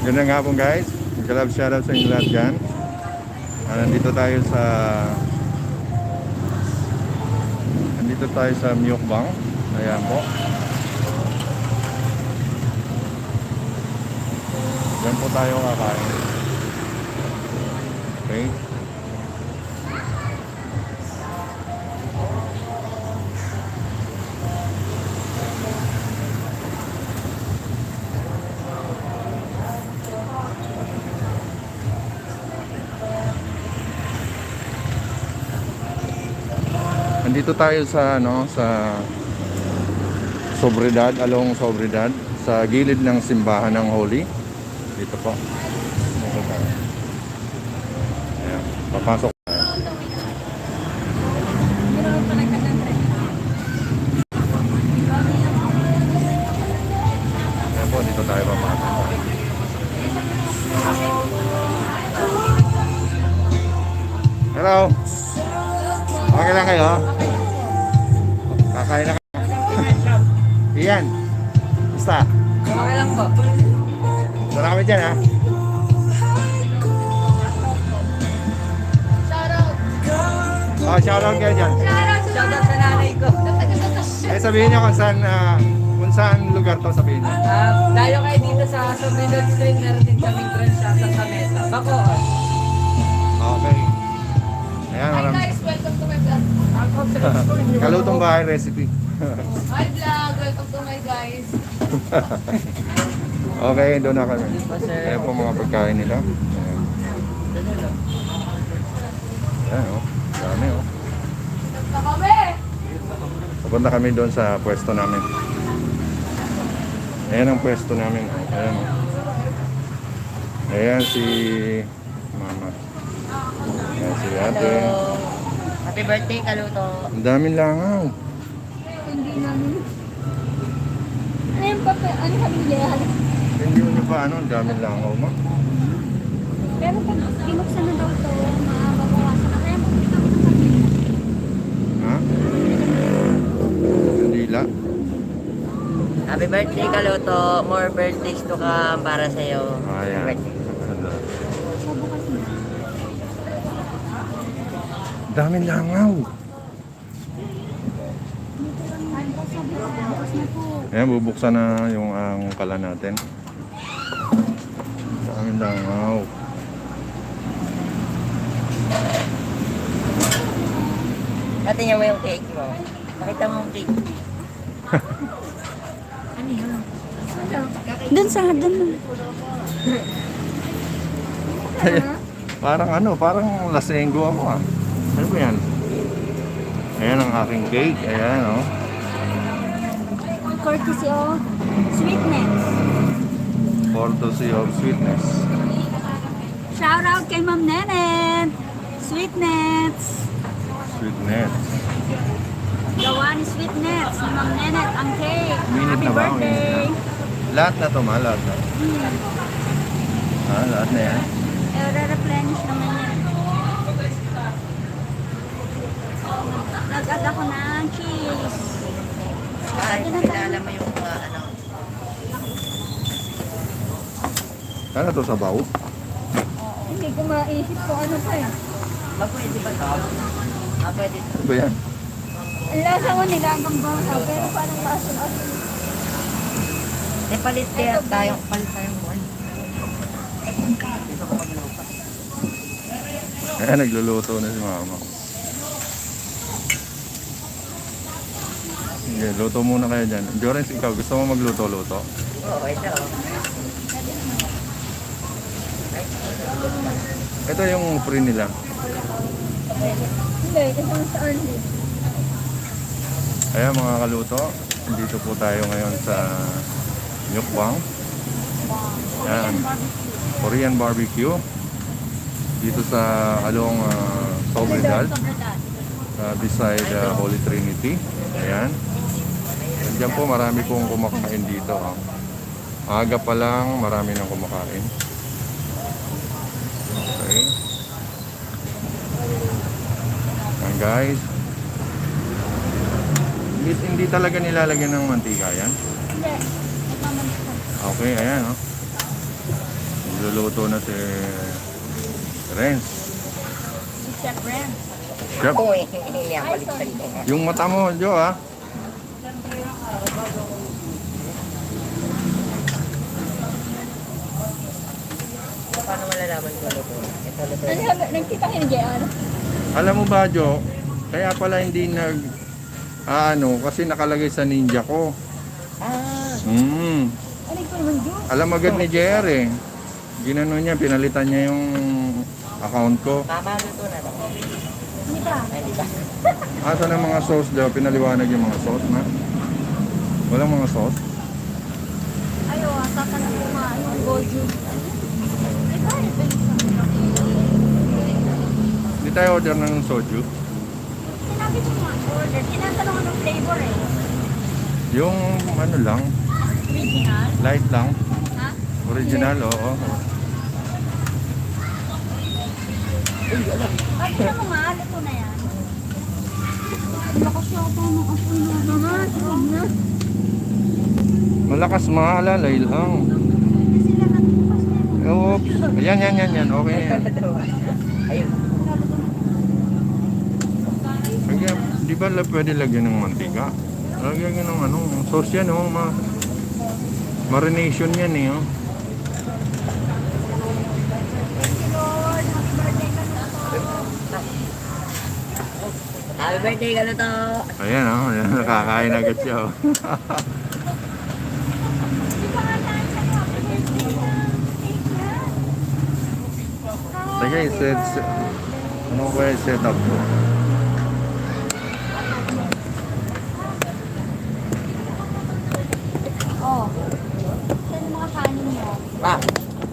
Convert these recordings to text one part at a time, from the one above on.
Ganda nga po guys. Magka-love shoutout sa inyo lahat dyan. Nandito tayo sa Mukbang. Ayan po. Diyan po tayo kakain. Okay. Nandito tayo sa Sobredad, along Sobredad, sa gilid ng simbahan ng Holy. Dito po. Dito tayo. Ayan, papasok tayo. Ayan po, dito tayo papasok. Hello. Okay lang kayo? Kakain na kayo. Iyan. Basta. Okay lang po. Tara kami dyan ha. Oh, shoutout kayo dyan. Shoutout sa nanay ko. Sabihin nyo kung saan lugar to, sabihin nyo. Dayo kayo dito sa Sobredad Street. Meron din kaming franchise sa Mesa. Bacoor. Okay. Ayan, Hi maraming. guys, welcome to my vlog. Kalutong bahay recipe. Hi vlog, welcome to my guys. Okay, doon na kami. Ayan po mga pagkain nila. Ayan. Ayan oh. Dami oh. Na kami! Pupunta kami doon sa pwesto namin. Ayan ang pwesto namin. Ayan oh. Ayan si Mama. Ayan si Ate. Happy birthday, Kaluto. Ang daming langaw. Hindi namin. Ano yung papel? Ano kami yan? Hindi mo pa ano, ang daming langaw mo. Pero pag pinuksan na daw ito, mababawasan na. Kaya pupunta kami ng kapila. Ha? Dila. Happy birthday, Kaluto. More birthdays to come para sa'yo. Ayan. Happy birthday. Sa bukas na. Daming langaw. Ay, sabi ko, bukas na po. Ayan, bubuksan na yung ang kala natin. Daming langaw. Tingnan mo yung cake mo. Pakita mo yung cake. Ano yun? Doon sa doon. Parang lasenggo ako ah. Ano ba yan? Ayan ang aking cake. Ayan oh. Courtesy of sweetness. Courtesy of sweetness. Shout out kay Ma'am Nenet. Sweetness. Sweetness. Gawa ni Sweetness. Si Ma'am Nenet ang cake. Minute Happy na ba? birthday. Lahat na to, ma. Lahat na. Ah, lahat na yan. Re-replenish naman yan. Nag-add ako ng cheese. Ay, kilala mo yung mga ano. Kaya to sabaw. Hindi ko maisip kung ano pa eh. Pwede ba ito? Pwede ito. Ano ba yan? Ang lasa ko nilagang bangka, pero parang maso-aso. Palit tayo mo. Ayan, nagluluto na si Mama. Sige, luto muna kayo dyan. Jorens, ikaw, gusto mo magluto-luto? Oo, ito. Ito yung free nila. Hindi, ito sa early. Ayan mga kaluto, dito po tayo ngayon sa Mukbang. Ayan, Korean barbecue. Dito sa along Sobredad, beside Holy Trinity. Ayan. Diyan po marami pong kumakain dito. Aga pa lang, marami nang kumakain. Okay. Ayan guys. Hindi talaga nilalagyan ng mantika yan. Hindi. Okay, ayan oh. Luluto na si Renz. Si Chef Ren. Chef, Uy, hindi ako baliktad ko. yung mata mo, Jo, ha? Paano malalaman ko luto? Ito luto. Nagkita kayo ni J.R. Alam mo ba, Jo, kaya pala hindi kasi nakalagay sa ninja ko. Ah, Ano ko naman yun? Alam agad ni JR eh. Ginano niya, pinalitan niya yung account ko. mama luto na to. Hindi ba? Ay, di ba? Asan ang mga sauce daw? Pinaliwanag yung mga sauce na. Walang mga sauce. Ayaw, saka na kumain yung goju. Di ba? Hindi tayo order ng soju. Sinabi ko nga, order. Tinatanong ko ng flavor eh. Yung ano lang, Original? light lang. Ha? Original, oo. Bakit na mga luto na yan? Lakas siya ako ng apoy na naman. Huwag na. Malakas maalalay lang. Kasi lang nagbukas na yun. Oops. Yan. Okay na yan. Ayun. Kaya, di ba pwede lagyan ng mantika? Lagyan ng sauce yan, marination yan eh, oh. Lord, happy birthday ka na po. Happy birthday ka luto. Ayan, ayan, nakakain agad siya, oh. Di ba nga tayo sa'yo, happy birthday na. Take na. Sige, ano ko yung setup ko? Oh. Saan yung mga kanin niyo? Ah,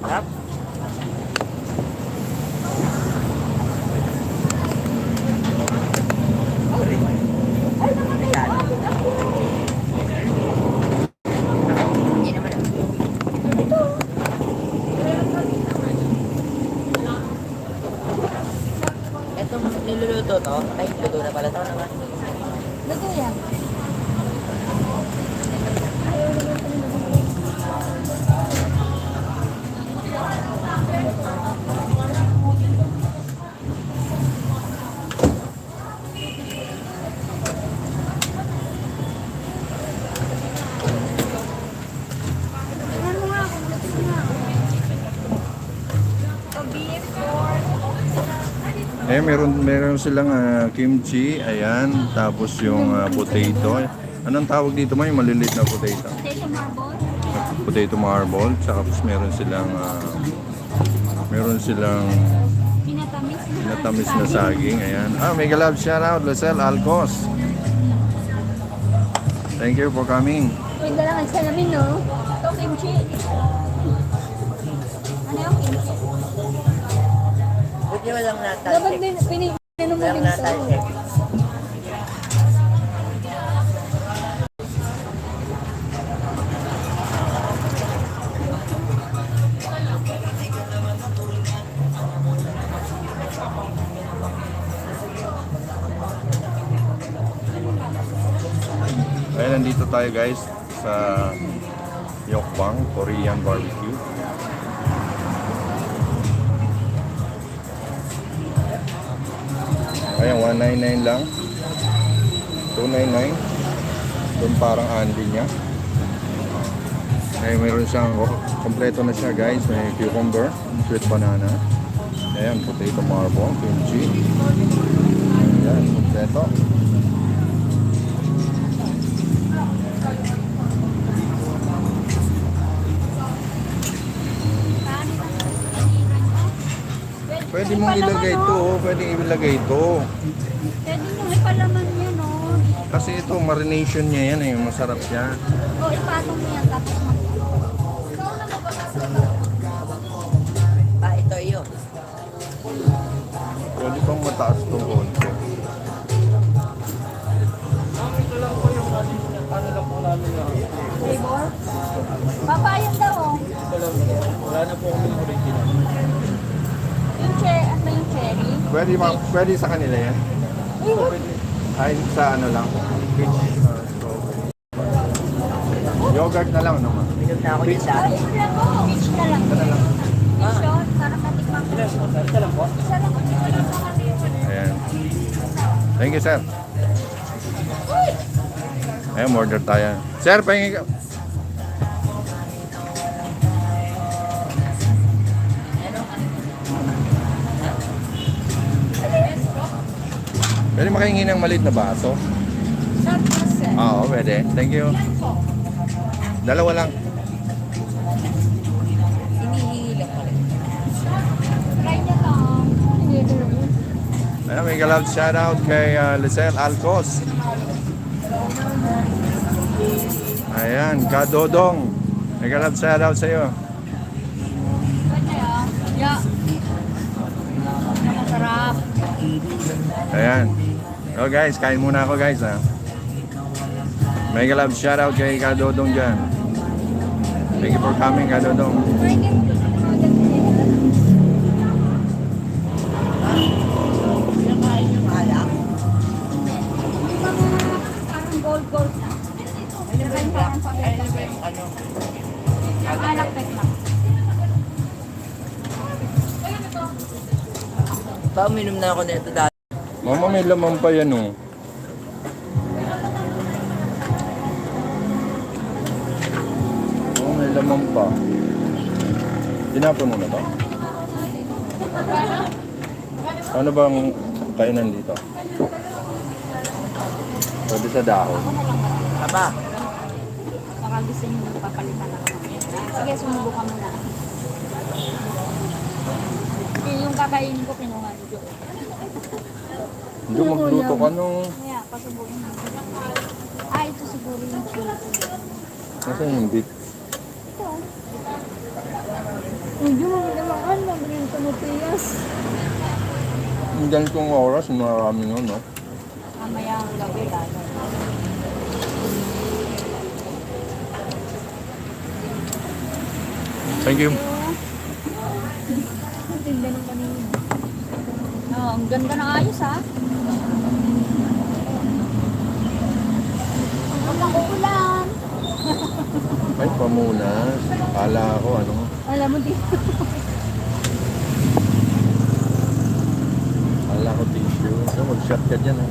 harap. Ay, namatay ko. Hindi naman. Itong niluluto to, ay luto na pala to naman. Luto yan. Tingnan mo nga kung luto na. So, beef, pork. Meron silang kimchi, ayan, tapos yung potato. Anong tawag dito mo? Yung maliliit na potato. Potato marble. Potato marble, tapos meron silang Pinatamis na saging, ayan. Mega love shout out, Lucel Alcos. Thank you for coming. May dalangan sa namin, no? Ito, kimchi. Ano yung kimchi? Buti walang Dapat natalsik. din, pininom mo Walang din to. natalsik. Ayan, nandito tayo guys sa Yokbang Korean Barbecue. Ayan, 199 lang. 299. Doon parang anli niya. Ayan, mayroon siyang, kompleto na siya guys. May cucumber, sweet banana. Ayan, potato marble, kimchi. Ayan, kompleto. Pwede mong ilagay ito, pwede ilagay ito. Pwede nyo ipalaman yan, no? Kasi ito, marination niya yan eh, masarap siya. O, ipatong mo yan, tapos Ah, ito yun. Pwede pang mataas itong konti. flavor. Papayag daw, oh. Wala na po kami original. Yung cherry. Pwede sa kanila yan. Ay, sa ano lang. Peach, strawberry. Yogurt na lang naman. Binog na ako dito. Ay, lang, oh. Peach na lang. Ito na lang. Thank you, sir. Ayun, order tayo. Sir, pahingi ka. Pwede makahingi ng maliit na baso? Oo, pwede. Thank you. Dalawa lang. Hinihingi lang pala. Try niya lang. Ayan, may galab shoutout kay Lizelle Alcos. Ayan, Kadodong. May galab shoutout sa'yo. Try niya. Yeah. Masarap. Ayan. So guys, kain muna ako guys ha. May galab shoutout kay Kadodong dyan. Thank you for coming, Kadodong. Try niya. Pinakain yung alak. Parang gold na. Ano ba yung black? Ano ba yung ano? Ang alak pek lang. Pa, uminom na ako nito dati. Mama, may laman pa yan oh. Oh, may laman pa. Tinapon mo na to? Ano bang kainan dito? Pwede sa dahon. Aba, Baka gusto niyo papalitan ako. Sige, sumubo ka muna. Yung kakainin ko, kinuha ni Jo. Hindi, magluto ka nung... Kaya, pasubukin mo. Ito siguro yung chili. Nasaan yung beef? Ito. Hindi mo naman mag-rin sa Matias. Yung ganitong oras, marami nun, no? Mamaya ang gabi lalo. Thank you. Ang tinda ng kanina. Oh, ang ganda ng ayos ha. Ang ulan. Ay, pamunas. Kala ko, ano? Alam mo dito. Kala ko tissue. So, mag-shot ka dyan, ha?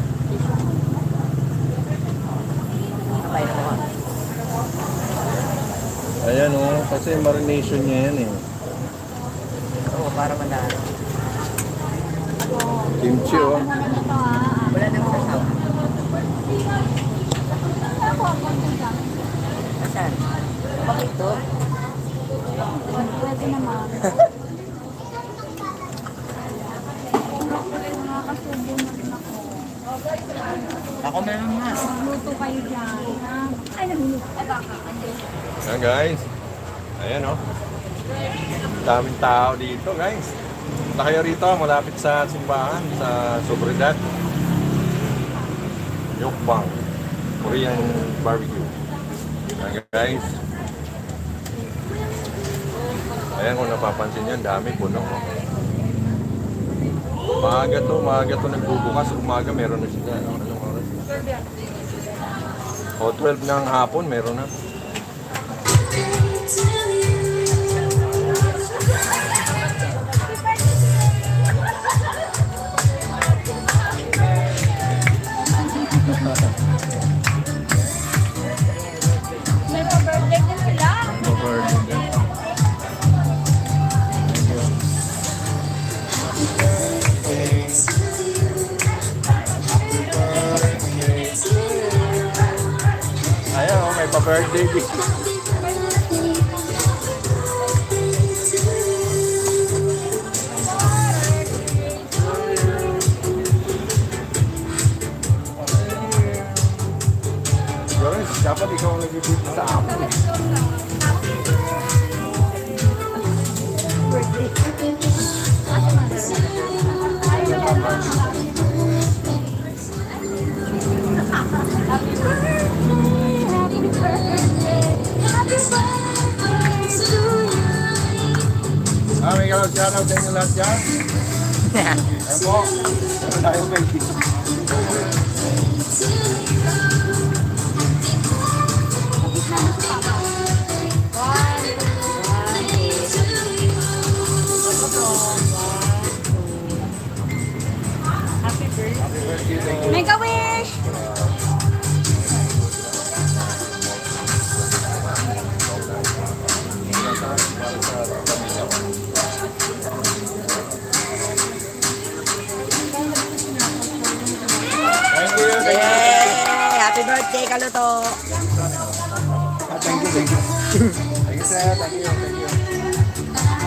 kain ako. Ayan, oh. Kasi marination niya yan, eh. Oo, para mandaan. Kimchi, oh. Ano na ito ha. Wala nang kasama. Ako ang ganda. Asan? Bakit to? Pwede naman. Nakakasubo na rin ako. Ako meron nga. Magluto kayo dyan. Ha? Ay, nagluto. Ay, baka. Ayan, guys. Ayan, oh. Daming tao dito, guys. Punta kayo rito, malapit sa simbahan, sa Sobredad. Yukbang. Korean barbecue. Ayan, guys. Ayan, kung napapansin nyo, dami puno. Oh. Maaga to nagbubukas. Umaga meron na sila. Anong oras? O 12 ng hapon, meron na. May pa-birthday din sila. Ayan, oh, may pa-birthday gift. Joris, dapat ikaw ang nag-gift sa akin. Happy birthday! Happy birthday! Happy birthday to you! May kalawag shoutout sa inyo lahat dyan. Ayan po. Meron tayong may gift. May Kaluto. Thank you, thank you. Thank you, sir. Thank you, thank you.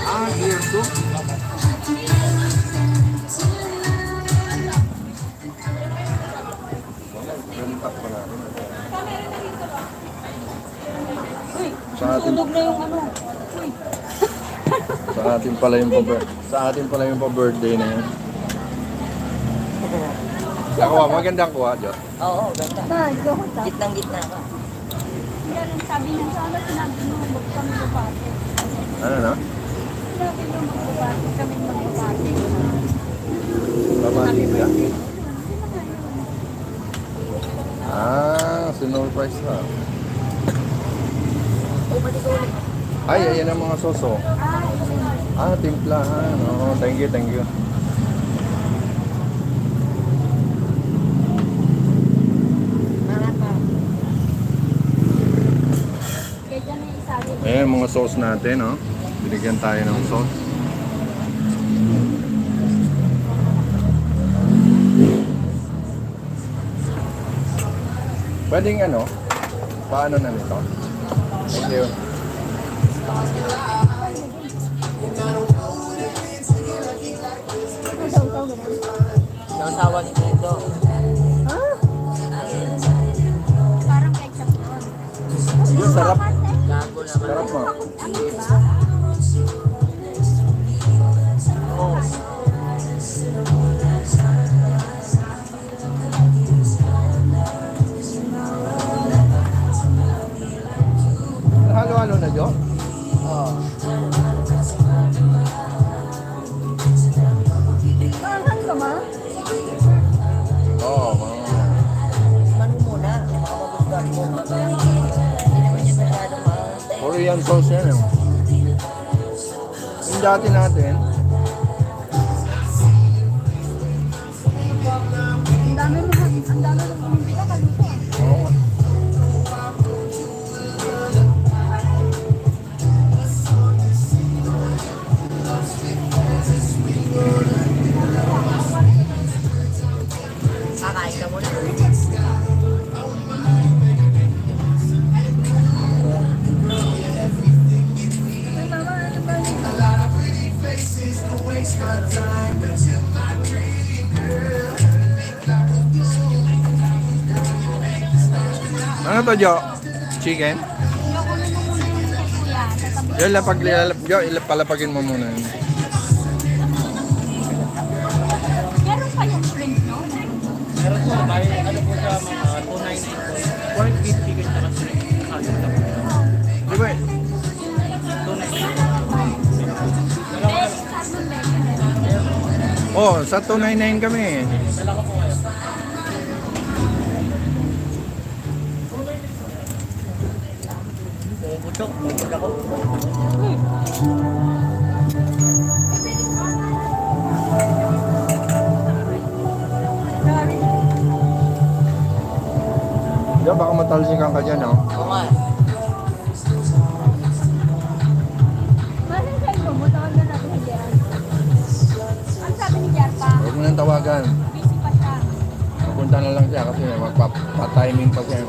Ah, clear soup. Gantak pa natin. Sa atin, Sunog na yung ano. sa atin pala yung pa-birthday na yun. Nakuha, magandang kuha, Jo. Oo, ganda. Ay, gawin ta. Gitnang-gitna ka. Ganun, sabi niya sa ano, sinabi mo, huwag kami babati. Ano na? Sinabi mo, magbabati kami magbabati. Babati ka? Ah, sinurprise na. Oh, pati ko ulit. Ay, ayan ang mga soso. Ah, timplahan. Oo, thank you, thank you. Kaya dyan may isabi. Ayan, mga sauce natin, oh. Binigyan tayo ng sauce. Pwedeng ano? Paano na nito? Thank you. Saw-saw, ganun. Nasawa ni Tito. Ha? Parang ketchup yun. Yung sarap. Gago naman. Sarap mo. Ano ba? Oo. Halo-halo na, Jo? Oo. Maanghang ka ma? Oo, Manu muna. Baka magustuhan mo. Hindi naman niya masyadong maante. Korean sauce yan, eh. Yung dati natin, Ang dami mo bumibili ka kaluto. oo. Kakain ka muna. Ay, mama, ano ba yun? Ano to, Jo? Chicken? Ayoko na muna yung kay kuya. Tatabi. Jo, palapagin mo muna yun. Meron pa yung shrimp, no? Meron po, may ano po siya, mga 299 po. Pork beef chicken tsaka shrimp. Ah, yun lang. Di ba? 299. Oh, sa 299 kami. Dala ko po kayo. Butok. Butok ako. Jo, baka matalsikan ka dyan, oh. Oo nga. Masin sa ito mo, tawagan natin si Jan. Ang sabi ni Jan pa, Huwag mo nang tawagan. busy pa siya. Pupunta na lang siya kasi magpa-timing pa siya.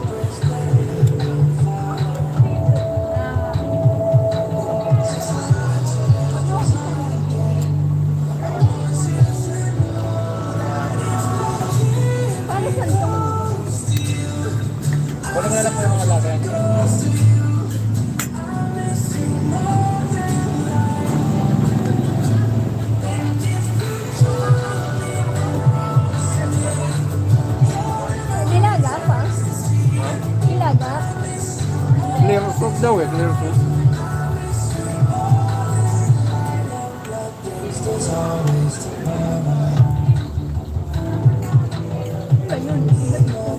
Paano sa ito? Wala na lang po yung mga lagay. Nilaga pa? Nilaga? Clear soup daw eh, clear soup. Ba yun? Ibat mo.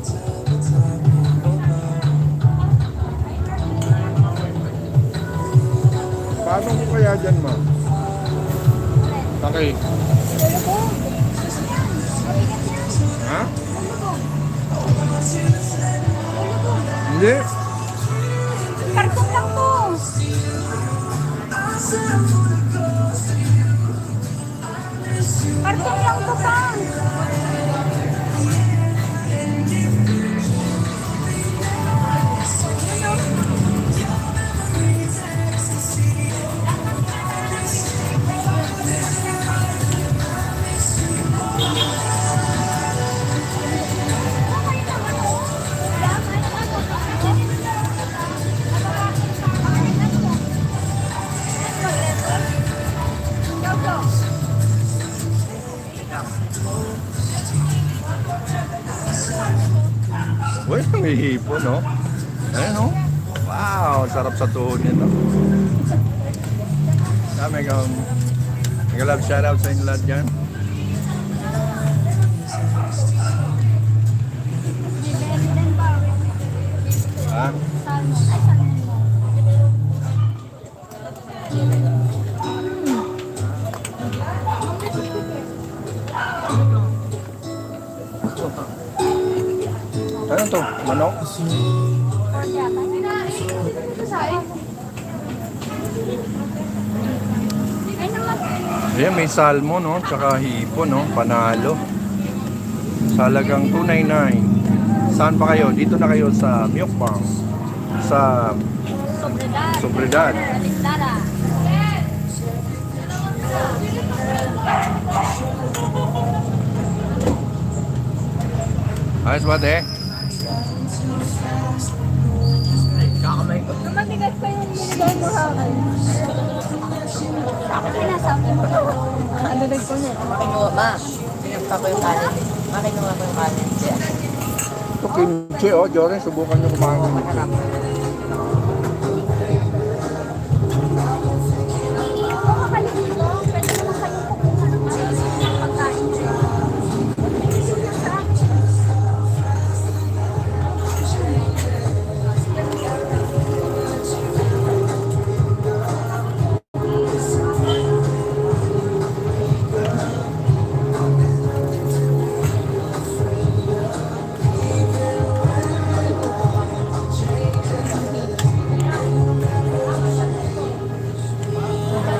Paano ko kaya dyan, ma? Okay. Lolo ko. Ha? Lolo ko. Hindi. Karton lang to. Uy, may hipon, no? Ayun, no? Wow, sarap sa tuhod nito. Mega love shoutout sa inyo lahat dyan. Bibili din ba? Ha? Salmon. Ay, salmon mo. Ano to? Manok? Pork yata. Ay, naman. Ayan, may salmon, no? Tsaka hipon, no? Panalo. Salagang 299. Saan pa kayo? Dito na kayo sa Mukbang. Sa Sobredad. Sobredad. Alislara. Ayos ba, te? Kakamay ko. Matigas pa yung binigay mo hakal. Pinasabi mo. Ano ko na? Makinuha, ma. Pinagpa ko yung kanin. Makinuha ko yung kanin. Ito kimchi, oh. Joren, subukan nyo kumain ng kimchi. Masarap. Kung kakalik dito, pwede naman kayong kukuha ng mga pagkain.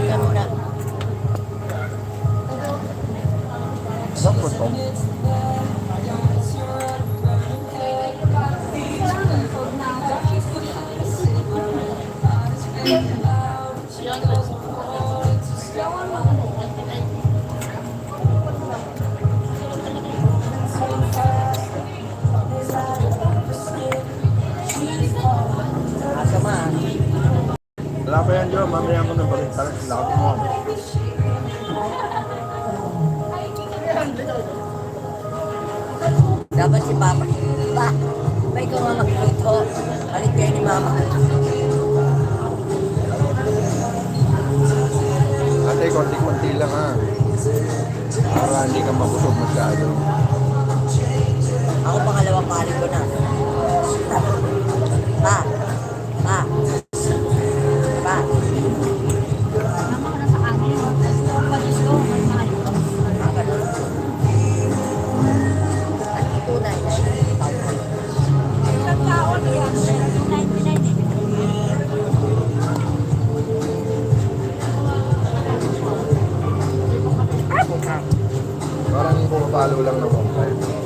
Yan muna. Sarap po ito. Asa ma. Wala pa yan, Joe. Mamaya mo na balik. Tara, lakad mo. Dapat si Papa. Pa, ba ikaw nga magluto. Balik kayo ni Mama. Ate, konti-konti lang, ha. Para hindi ka mabusog masyado. Ako pangalawang pali ko na. Pa. Pa. Pa. Tama ko na sa amin. Pag-is ko, mas mahal ko. Ano tunay na Isang taon yan. 99 eh. Parang pumapalo lang ng 1.5.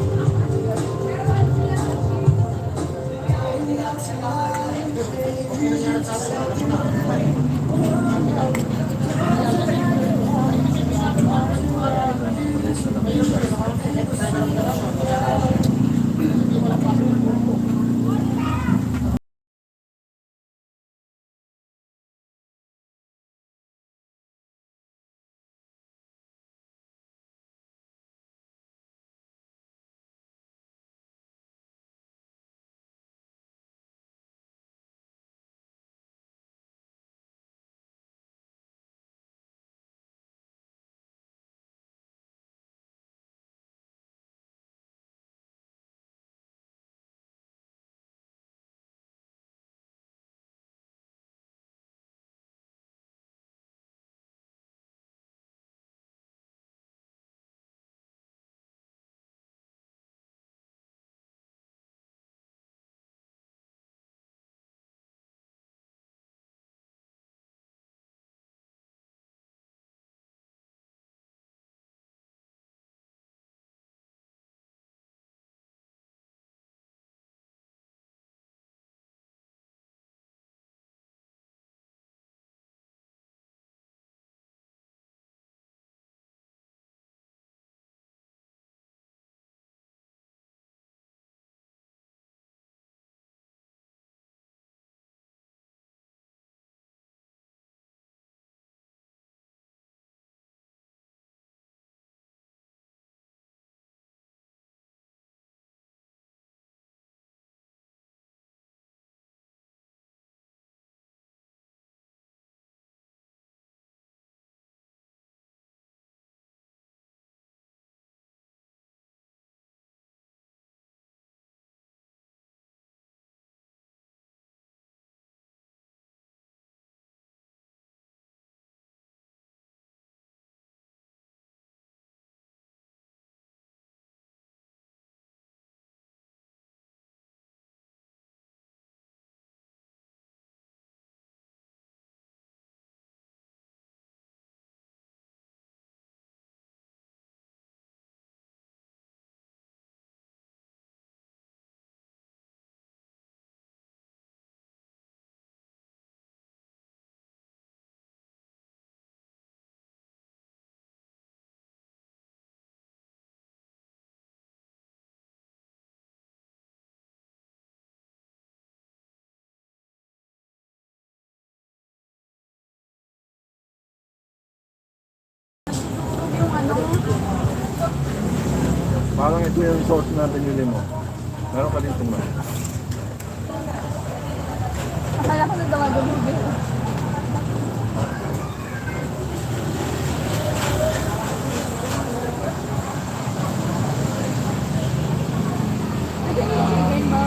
mo yung sauce na pinili mo. Meron ka din tumayo. Akala ko na daw ako bibili. Ito yung chicken mo.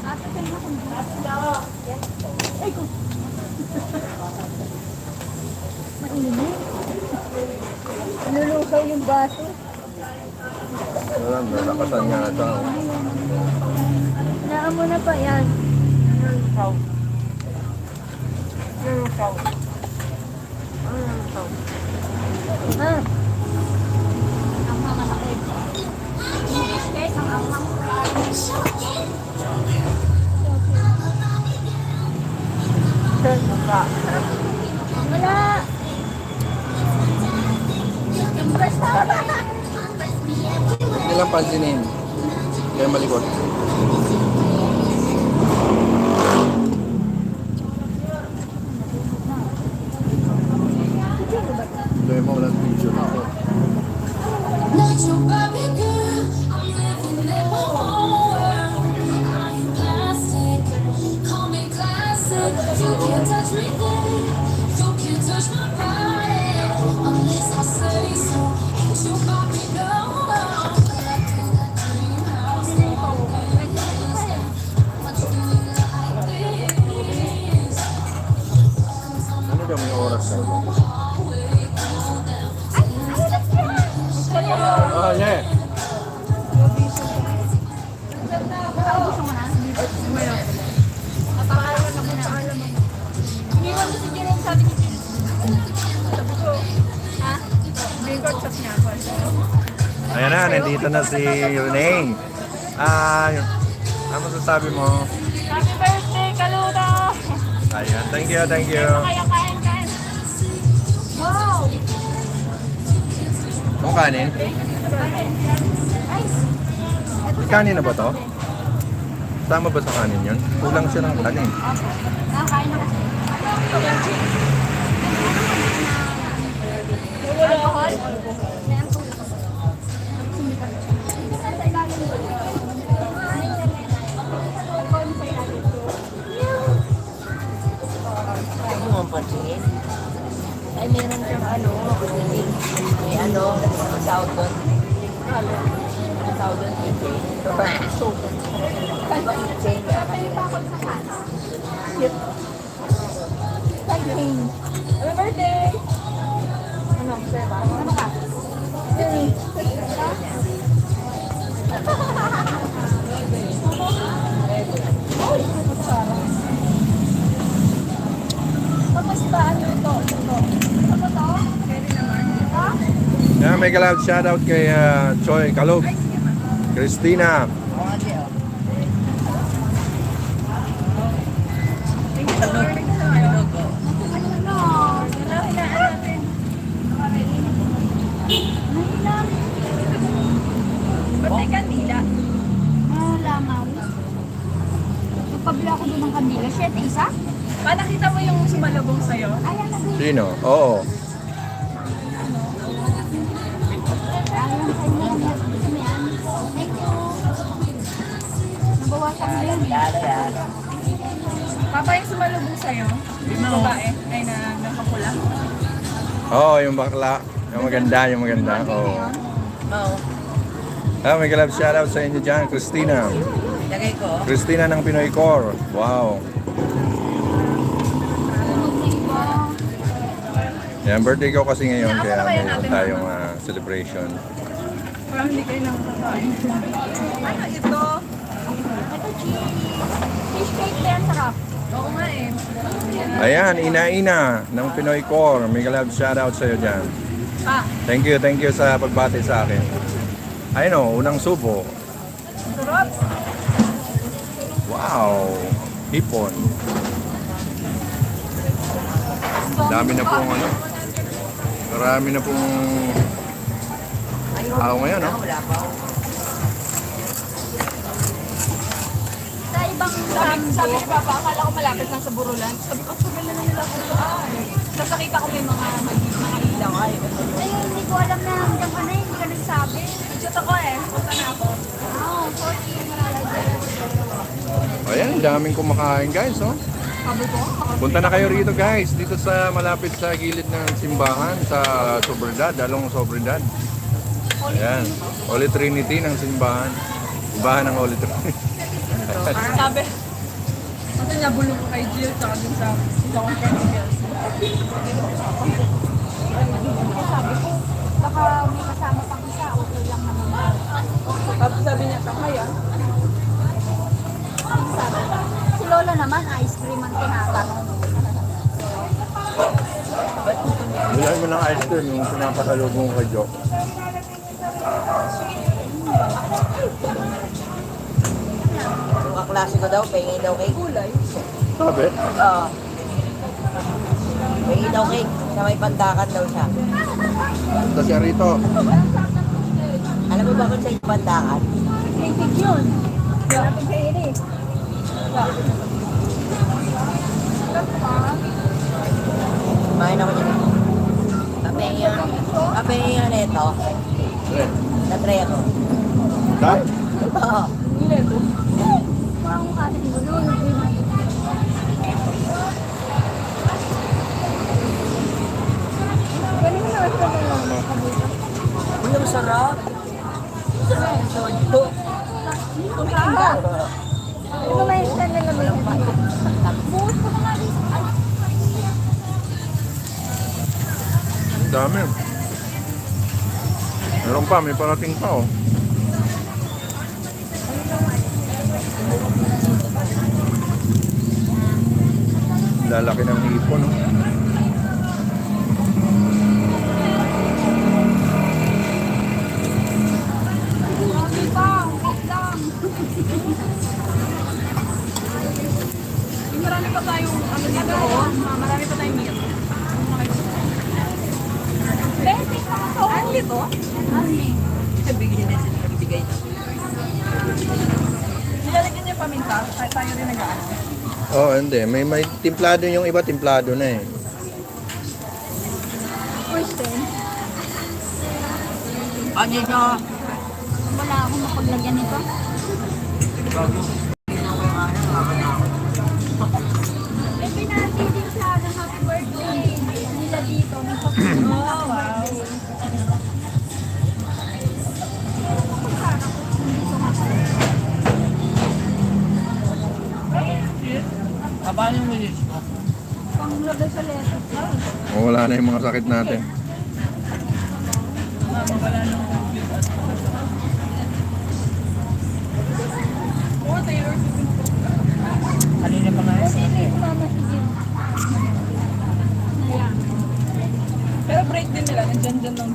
Ate, ito yung Ay, ko. Mainit. Nalulusaw yung baso. Alam, nalakasan nga ata. Naan mo na pa yan. Ah. Ang mga sakit. Guys, ang amang. Wala. Hindi lang pansinin. Kaya malikot. Kaya mo walang video na ako. Not your Barbie girl, I'm living in my own world. I'm plastic, call me classic. You can't touch me there, you can't touch my body unless I say so. Ain't your Barbie girl. Like in a dream house, much do you like this? Ano ba may oras na ito? Ah, yeah. Iniwan mo si Jerome, sabi ni Jerome. Sabi ko, ha? Bigod shop niya ako. Ayan na, nandito na si Renee. Ano masasabi mo? Happy birthday, Kaluto! Ayan, thank you, thank you. Kaya kain. Wow! Ang kanin? Ay! May kanin na ba to? Tama ba sa kanin yun? Kulang siya ng kanin. Nakain na kasi. Alcohol? May alcohol. Sa ilalim mo. Alcohol sa ilalim. Ano ang pansinin? Ay, meron siyang ano, may ano, ang tawag doon. Ang tawag doon, kitchen. Happy birthday! Ano, sir ba? Ano ka? Tapos ba, ano ito? Ano to? Pwede naman. Ha? Yeah, mega loud shoutout kay Choi Kalog. Christina. Ba't kandila? Wala, Maris. Nagpabila ako doon ng kandila. Shit, isa? Nakita mo yung sumalubong sa'yo? Ayan na doon. Sino? Oo. Ayan sa inyo. Ayan. Thank you. Nabawasan mo yun. Papa, yung sumalubong sa'yo? Yung babae? Ay, nakapula? Oo, yung bakla. Yung maganda, yung maganda. Oo. Oo. Mega love shoutout sa inyo dyan, Christina. Lagay ko. Christina ng Pinoy Core. Wow. Yan, birthday ko kasi ngayon, kaya mayroon tayong celebration. Parang hindi kayo nakakakain. Ano ito? Ito, cheese cake na yan, sarap. Oo nga eh. Ayan, Ina-Ina ng Pinoy Core. Mega love shoutout sa iyo dyan. Thank you sa pagbati sa akin. Ayun o, unang subo. Sarap. Wow! Hipon. Dami na pong ano. Marami na pong tao ngayon, no? Wala pa. Sa ibang Sabi ni Papa, akala ko malapit lang sa Burulan. Sabi ko, sabi na nila Burulan. Tapos nakita ko may mga ilaw. Ay, Ay, hindi ko alam na hanggang ano, hindi ka nagsabi. Nag-shoot ako eh. Punta na ako. Oo, 40 malalagay. Ayan, daming kumakain guys, oh. Sabi ko, Punta na kayo rito guys, dito sa malapit sa gilid ng simbahan sa Sobriedad, Dalong Sobriedad. Ayan, Holy Trinity ng simbahan. Simbahan ng Holy Trinity. sabi. Kasi nabulong ko kay Jill tsaka dun sa John Chemicals. Sabi ko, baka may kasama pang isa, okay lang naman. Tapos sabi niya, kaya. Sabi, si Lola naman, ice cream ang tinatanong. Bilhan mo ng ice cream yung pinapasalubong kay Jo. Yung kaklase ko daw, pengi daw cake. Kulay. Sabi? Oo. Pengi daw cake. Sa may pandakan daw siya. Punta siya rito. Alam mo ba kung saan yung pandakan? Kritik yun. Dapat sa iri. Kumain ako dyan. Kapengi nga nito. Na-try ako. Dahil? Oo. Parang kanin mo nun. Galing na ito na lang mga kabuta. Uy, ang sarap. Sarap. Ito. Ito may stand na naman yung buhos ko na nga rin. Ay, Ang dami. Meron pa, may parating pa oh. Lalaki ng hipon oh. grabe pa. Wait lang. Marami pa tayong ano dito. Marami pa tayong meal. Bente pa to. Ano dito? Ani. Bigyan na sila nagbigay na. Nilalagyan niya paminta. Tayo rin nag-ano. Oh, hindi. May timplado yung iba, timplado na eh. Kristen, Ano nyo? wala akong mapaglagyan nito. May pinati din sa happy birthday. Nila dito. May happy birthday. Paano yung minis mo? Panglagay sa letter. Oh, wala na yung mga sakit natin. Oo, Taylor. Kanina pa nga. Kasi may mama sigil. Ayan. Pero break din nila. Nandyan lang.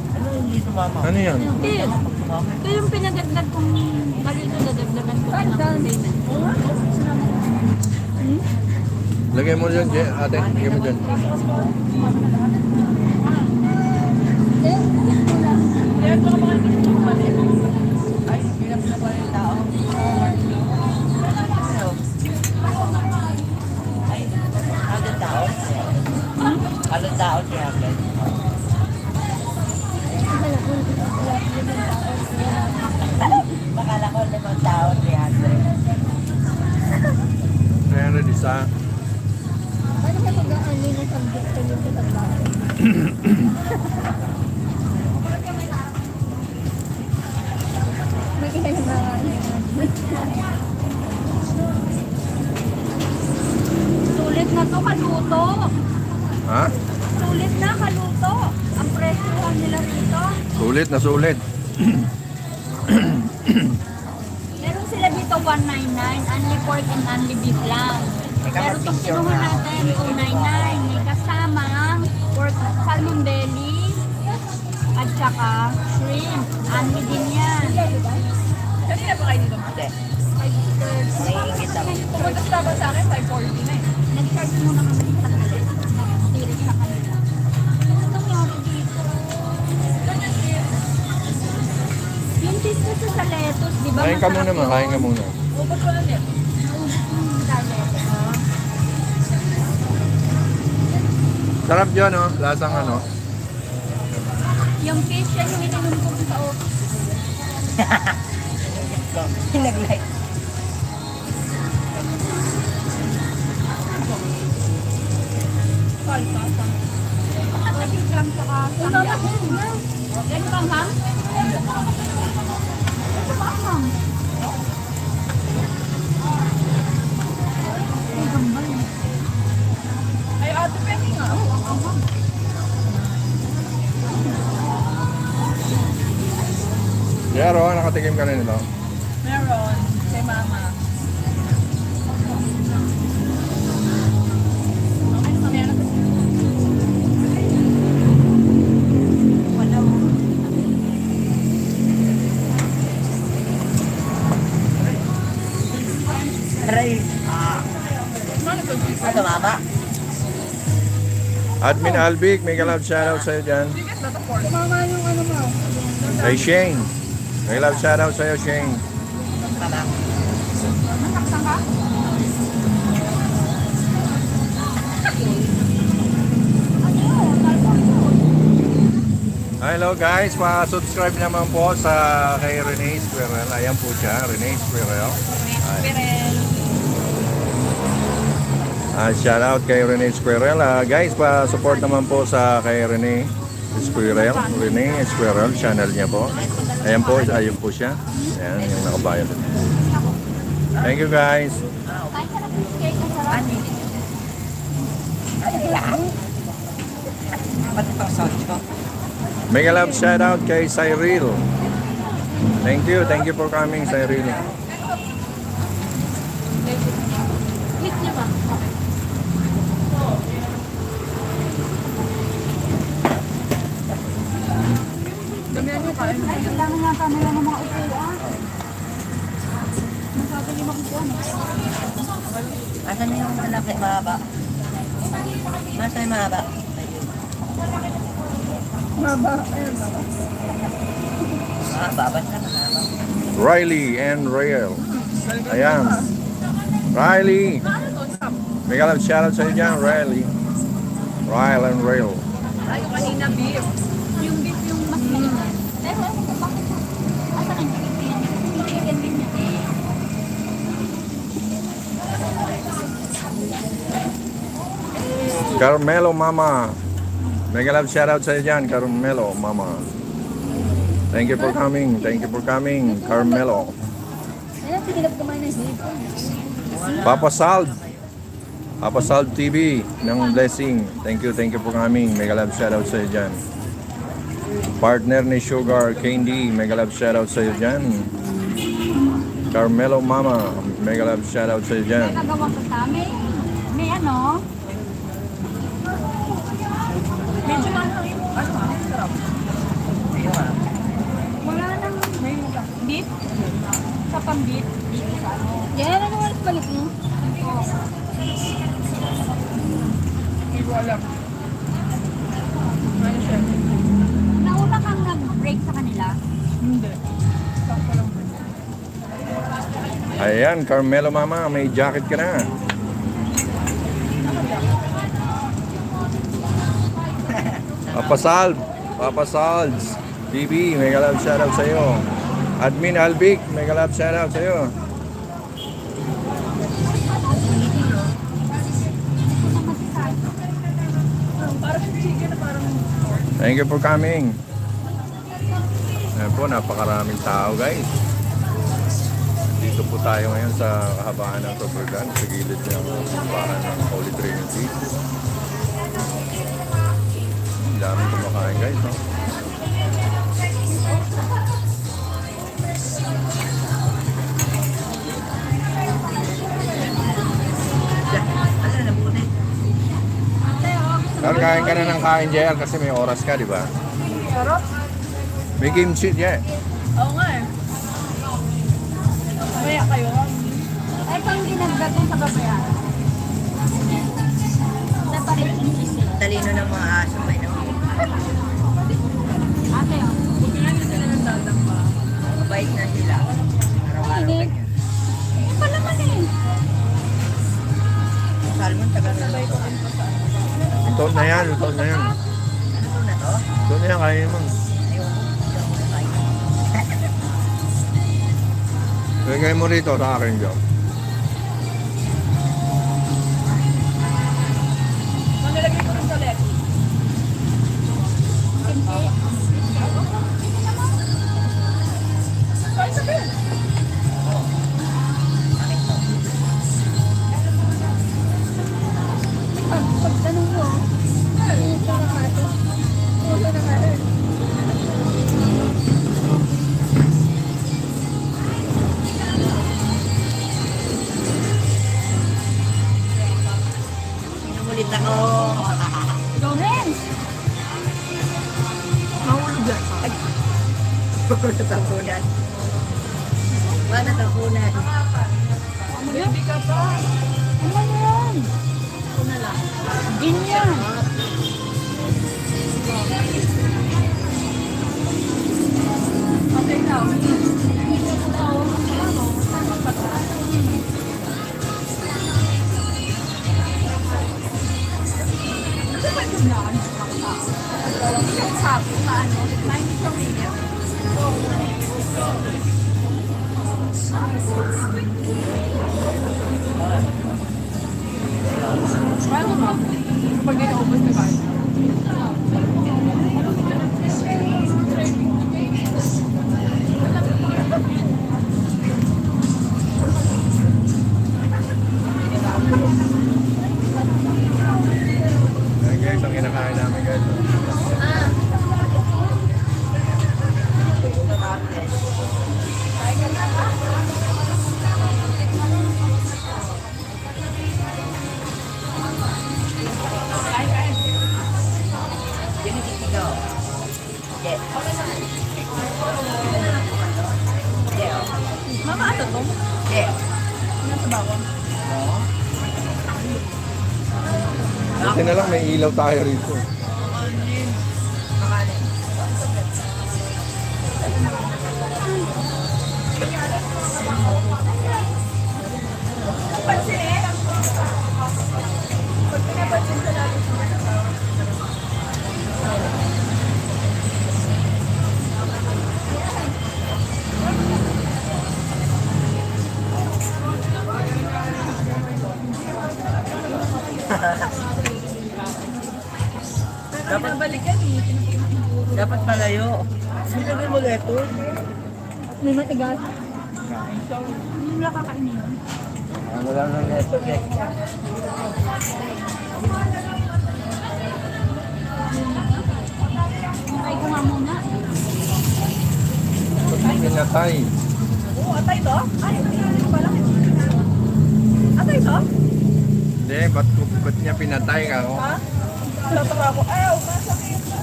Ano yung dito mama? Ano yan? Hindi. Ito yung pinagagdag kong kalito dadagdagan ko ng payment. Lagay mo dyan, Je. Ate, lagay mo dyan. Kaya ito ang mga gusto ko mali. Ay, hirap na pala yung tao. Ay, agad tao. Agad tao siya agad. Bakala ko 5 tao, 300. 300 isa. Paano ka pag-aano ng subject ko yung kitagbaho? May ilan na sulit na to, kaluto. Ha? Sulit na, kaluto. Ang presyohan nila rito. Sulit na sulit. Meron sila dito 199, only pork and only beef lang. Pero itong kinuha natin, 299, may kasamang pork, salmon belly, at saka shrimp. Only din yan. Kanina pa kayo dito. Hindi, 530. naiingit ako. Pumunta sa tapos sa akin, 540 na eh. Nag-charge muna kami sa kanila. Nag-tirik sa kanila. Ano nangyari dito? Yung cheese kasi sa lettuce, di ba? Kain ka muna, masarap kain ka yun? muna. Ubus ko lang yan. Sa lettuce. Sarap dyan, oh. Lasang ano. Yung fish, yan yung ininom ko sa office. Nag-like. Ay, ate, pengi nga. Jero, nakatikim ka na nito. Meron. Kay mama. Okay, mamaya na. Aray. Ano mama? Admin Albic, may love shoutout sa'yo dyan. Mama yung ano mo. Kay Shane. May love shoutout sa'yo, Shane. Mama. Hello guys, pa-subscribe naman po sa kay Rene Squirrel. Ayan po siya, Rene Squirrel. Shout out kay Rene Squirrel. Guys, pa-support naman po sa kay Rene Squirrel. Rene Squirrel, channel niya po. Ayan po, ayun po siya. Ayan, yung nakabayan. Thank you guys. Pati pang socho. Mega love shout out kay Cyril. Thank you for coming, Cyril. Kailangan nga kami lang ng mga upuan. Masasali makukuha. Asan yung malaki mahaba? Asan yung mahaba? Maba. Ayun, maba. Mahaba, basta mahaba. Riley and Rael. Ayan. Riley. Mega love shout out sa iyo dyan, Riley. Rael and Rael. Ay, yung kanina beef. Yung beef yung mas maliit. Pero ano ko bakit? Asan ang chicken? Yung chicken din niya. Carmelo Mama. Mega love shout out sa iyo dyan, Carmelo Mama. Thank you for coming. Thank you for coming, Carmelo. Ayun, tigilap kumain ng hip. Papa Sald. Papa Sald TV ng Blessing. Thank you for coming. Mega love shout out sa iyo dyan. Partner ni Sugar Candy. Mega love shout out sa iyo dyan. Carmelo Mama. Mega love shout out sa iyo dyan. Nagagawa ko sa amin. May ano? Medyo mahal yung ano ha? Sarap. Ayun ah. Wala nang May beef. sa pang-beef. Dito sa ano. Yan, ano ulit balik mo? Hindi ko alam. Ano siya? Nauna kang nag-break sa kanila. Hindi. Sakto lang po. Ayan, Carmelo Mama. May jacket ka na. Papa Salds TV, mega love shoutout sa iyo. Admin Albic, mega love shoutout sa iyo. Parang chicken na parang Thank you for coming. Ayan po, napakaraming tao guys. Dito po tayo ngayon sa kahabaan ng Sobergan, sa gilid ng simbahan ng Holy Trinity. Ang daming kumakain guys, no? Ano na buti? Kain ka na ng kain, JR, kasi may oras ka, di ba? sarap. May kimchi, yeah. Oo nga eh. Kaya kayo. Ay, pang ginagdag ko sa babayaran. Separate yung cheese. Talino ng mga aso may nang Ate, oh. Huwag nga nila sila ng dadang pa. mabait na sila. Araw-araw ganyan. Ano pa naman eh? Salmon, tagal na Sabay ko rin pa sa ano. Ito na yan, ito na yan. Ano to na to? Ito na yan, kain mo. Ayun ko. Hindi ako nakain. Bigay mo rito sa akin, Joe. Manilagay ko rin sa left. Kahit sabihin. Pagtanong mo, ito na ka ito. Ito na ka rin. Pinulit ako. Go, Renz! Mahulog yan. Wala tampunan. Wala tampunan. Baby ka pa. Ano yan? Ako na lang. Gin yan. Okay now. Sabi ka, ano? 90 minutes. Paano ba? Kapag inaubos ni Bart. Ayan guys, ang kinakain namin guys. Jadi dito. Yeah. Yeah. Mama, ano to? Yeah. Nasa bawang. Buti na lang may ilaw tayo rito. Pansin eh. Pag pinapansin sa natin sa mga tao. Dapat balikan eh. Dapat malayo. Sino mo leto? May matigas. Hindi mo nakakainin yun. Ano lang ng leto eh. Try ko nga muna. Pinatay. Oo, atay to? Ay, hindi ko pala. Atay to? Hindi, ba't niya pinatay ka? Oh? Ha? Tataka ako. Ayaw, masakit na.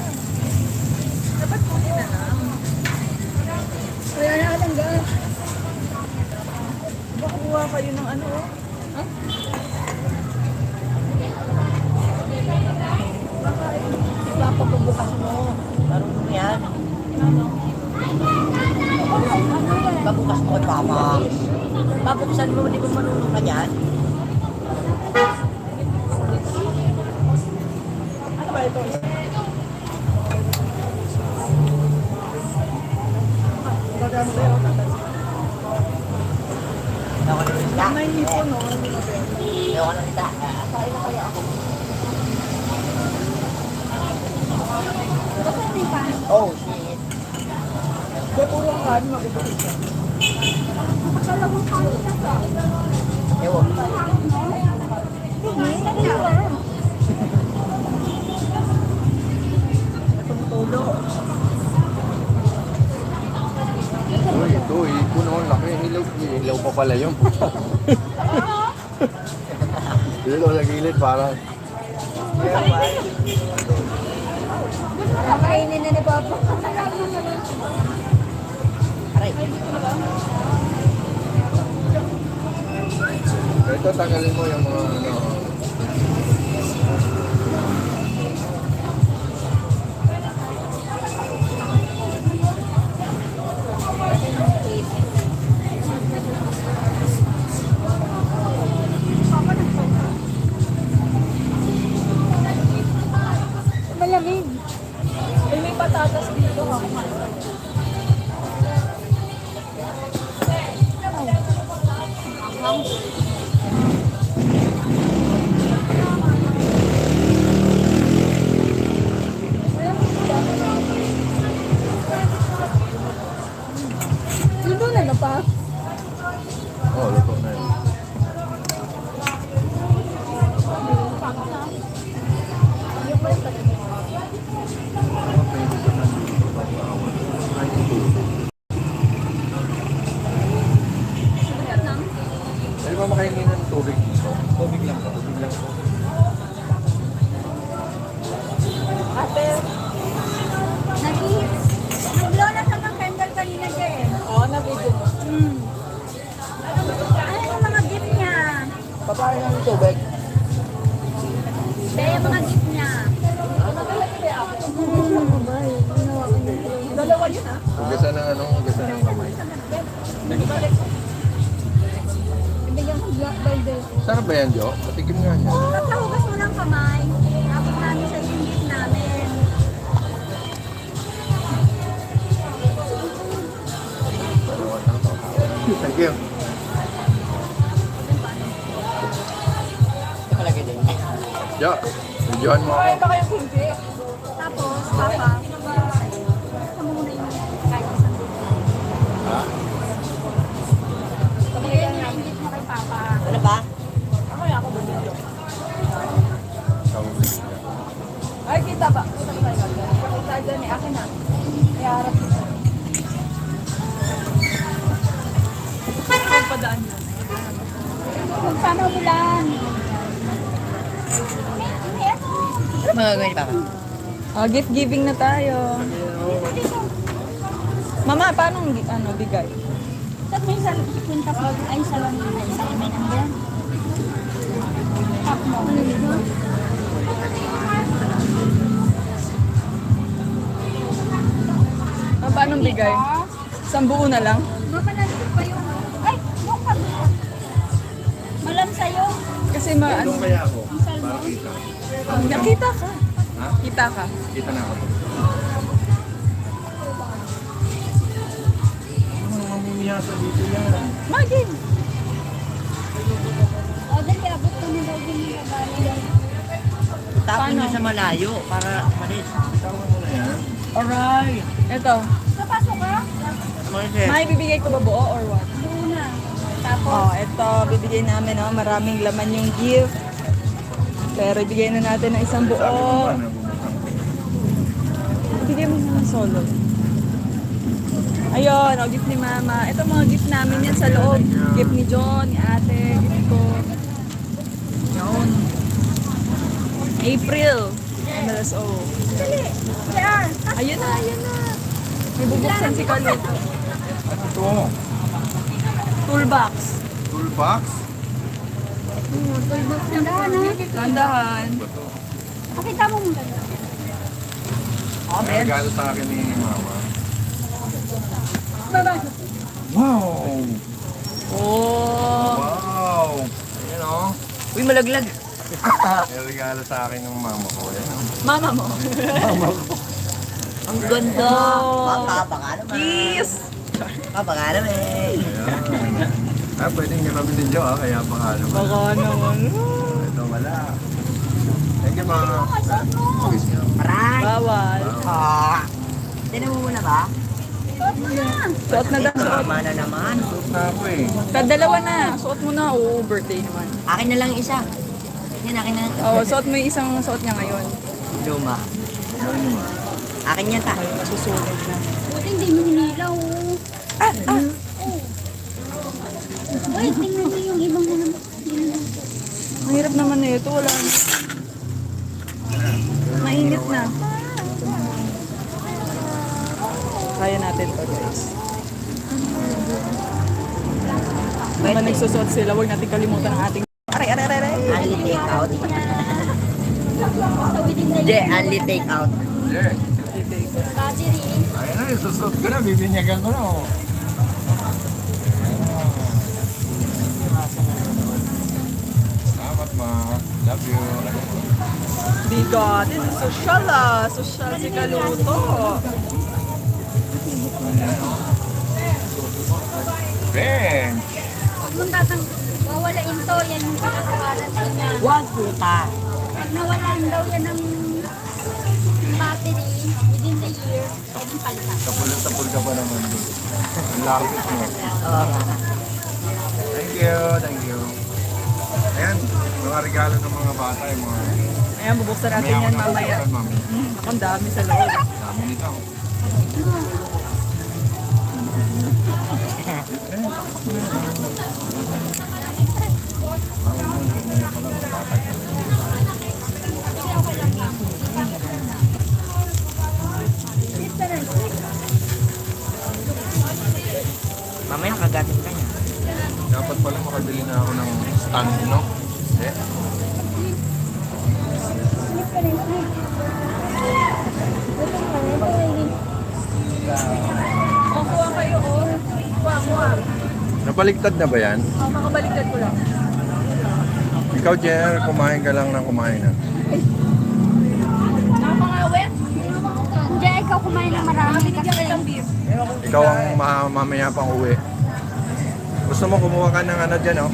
Dapat kunin na lang. Kaya nakatanggal. Baka kuha kayo ng ano. Ha? Baka Ipapapabukas mo. Marunong yan. Pabukas mo kay Papa. Pabuksan mo, di ba marunong ka yan? ano ba ito? Gagano ba yun? Ayaw ka ng isda. May hipon, no? Ayaw ka ng isda. Kain na kaya ako. Oh, shit. Kaya puro ang kanin magugulit ka. Ewan. Tumutulo. Uy, ito, ipon ang laki. Ilaw pa pala yun. Ilaw sa gilid para. Kakainin na ni Papa. Aray. Ito, tagalin mo yung mga ano. Malamig. Ay, may patatas dito ha. Luto na pa. Oh, luto na yun. Pwede ba makahingi ng tubig dito? Tubig lang po. Tubig lang po. Nag-blow na sa ng candle kanina siya eh. Oo, nabigyan mo. Ano yung mga gift niya? Papain ng tubig. Be, yung mga gift niya. Dalawa yun ah. Hugasan ng ano, hugasan ng kamay. Ibigyan ko black balde. Sarap ba yan, Jo? Patikim nga niya. Tapos nahugas mo ng kamay. Tapos namin sa yung gift namin. Thank you. Palagay din. Jo, videoan mo ako. Ito kayong kimchi. Tapos, papa, sa muna yung kahit isang gift. Ha? Bigyan niya yung gift mo kay papa. Ano ba? Ako yan, ako bumili. Ay, kita ba? Kita ba tayo? Kita dyan eh, akin na. Kaya harap ko. Padaan na. Kung paano bulan. Magagawin ni Papa. Oh, gift giving na tayo. Mama, paano bigay? Tapos may kwinta po, ay salon na isa may nandiyan. Tap mo. Paano bigay? Isang buo na lang? Mapanalit pa yung, ay, mukha doon. Malam sa'yo. Kasi Doon kaya ako. Para kita. nakita ka. Ha? Kita ka. Kita na ako. Ano mamimiyasa dito yan? Maging. O, dali, abot ko na daw din yung babae. Tapon nyo sa malayo para malis. Tawan mo na yan. Alright. Ito. Napasok ka? May bibigay ko ba buo or what? Doon na. Tapos, Oh, ito. Bibigay namin. Oh, maraming laman yung gift. Pero ibigay na natin ng isang Sabi mo buo. ba na bumutang ko? Ibigay mo na ng solo. Ayun, oh, gift ni Mama. Ito mga gift namin yan sa loob. Gift ni John, ni Ate, gift ko. Yun. April. MLSO. dali. Yan. Ayun na, ayun na. May bubuksan si Carlito. Ano ito? Toolbox. Toolbox? Tandahan na. Tandahan. Ba ito? Pakita mo muna. May regalo sa akin ni Mama. Baba. Wow! Oh. Wow! Ayan o. Uy, malaglag. May regalo sa akin ng mama ko. Ayan o. Mama mo. Ang ganda. Oh. Papa ka naman. Kiss. Papa ka naman. Ayan. Ah, pwedeng niya kami din dyan kaya pangalan mo. Baka naman. Ito wala. Thank you, Mama. Aray. Bawal. Ah. Tinan mo muna ba? Suot na daw. Suot. Tama na naman. Suot na ako eh. Dalawa na. Suot mo na. Oo, birthday naman. Akin na lang isa. Yan, akin na. Oo, suot mo yung isang suot niya ngayon. Luma. Ano yun, Ma? Akin yan ta. Susunod na. Buti hindi mo hinilaw. Uy, tingnan ko yung ibang naman. Mahirap naman na ito. Wala na. Mainit na. Kaya natin to, guys. Habang nagsusuot sila, huwag natin kalimutan ang ating... Aray, aray, aray, aray. Only take out. So, within the Hindi, only take out. Yeah. battery. Ayan na, susuot ko na. Bibinyagan ko na. Oh. Salamat, Ma. Love you. Bigot. Social ah. Social si Kaluto. Bench. mong wawalain to, yan yung pinaka-warranty niya. Wag puta. Pag nawalan daw yan ng battery within the year, pwedeng palitan. Tapul ka pa naman doon. Ang lapit mo. Oo. Thank you, thank you. Ayan, mga regalo ng mga bata, yung mga... Ayan, bubuksan natin yan mamaya. Mami. Ako, ang dami sa loob. Dami nito. Mamaya kagatin ka niya. Dapat pala makabili na ako ng stand, no? Eh, Kuha kayo, oh. Kuha. napaligtad na ba yan? Makabaliktad ko lang. Ikaw, Jer, kumain ka lang ng kumain na. Nakakangawit? Hindi, ikaw kumain ng marami kasi. Ikaw ang mamaya pang uwi. Gusto mo kumuha ka ng ano dyan, oh?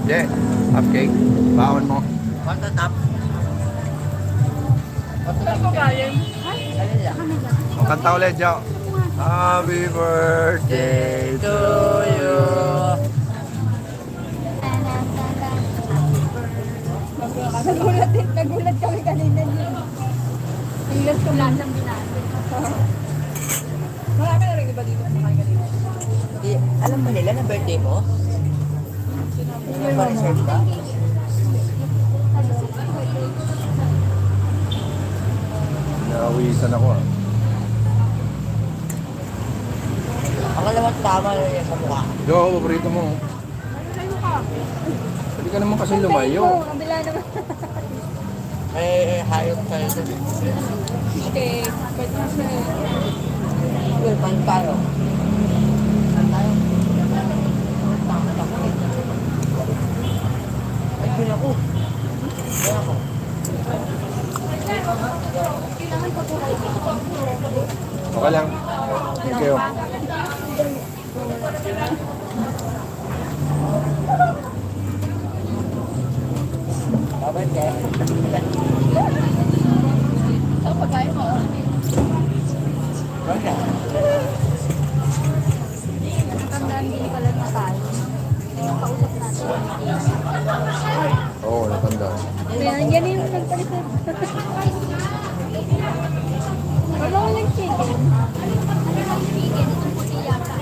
Yeah, half cake. Baon mo. Patatap. Saan ko galing? O, kanta ulit, Jo. Happy birthday to you. Nagulat kami kanina niyo. Tingnan ko lang ng binasa. Marami na rin iba dito kumain kanina. Di, alam ba nila na birthday mo? Ano ba reserve ba? Nakawisan ako, ah. Pangalawang tama na yan sa mukha. Jo, paborito mo. Hindi ka naman kasi lumayo. Kabila naman. May hayop tayo doon. Okay, pwede na siya eh. Well, pan tayo. Pan tayo. Ay, yun ako. Yun ako. Okay lang. Thank you. Babay ka. Saan pagkain mo? Babay ka. Tandaan din pala na tayo. Yung kausap natin. Oo, natanda. Yan yung nagpalitan. Wala ko lang chicken. Chicken, itong puti yata.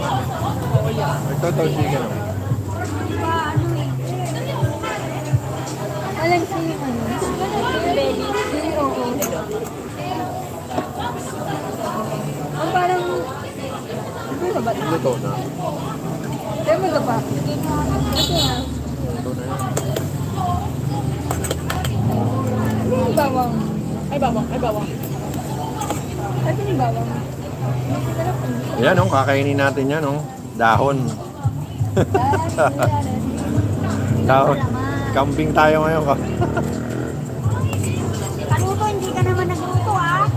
Ito, chicken. Ano eh. Walang chicken. Belly. Oo. Ang parang... Ano ba? Luto na. Kaya mo pa? Ito ah. Luto na yan. Ano yung bawang? Ay, bawang. Ano yung bawang? Yan, oh, kakainin natin yan, oh. Dahon. Dahon. Camping tayo ngayon. Kaluto, hindi ka naman nagluto ah.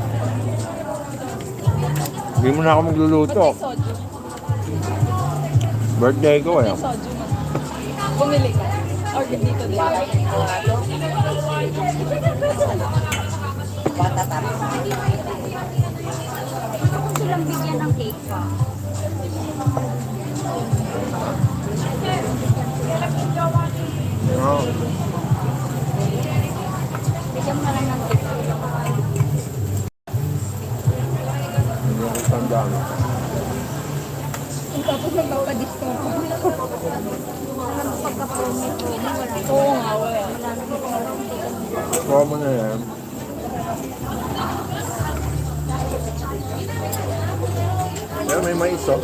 Hindi mo na ako magluluto. Soju. Birthday ko, eh. Soju man. Bumili ka. Or dito din. Patatap. Gusto ko silang bigyan ng cake pa. Oh. Bigyan mo na lang ng cake. Hindi ko tandaan. Tapos magpapadiscount pa. Pagka-promo, wala. Oo nga, wala. Wala nang Promo na yan. Pero may mais, oh.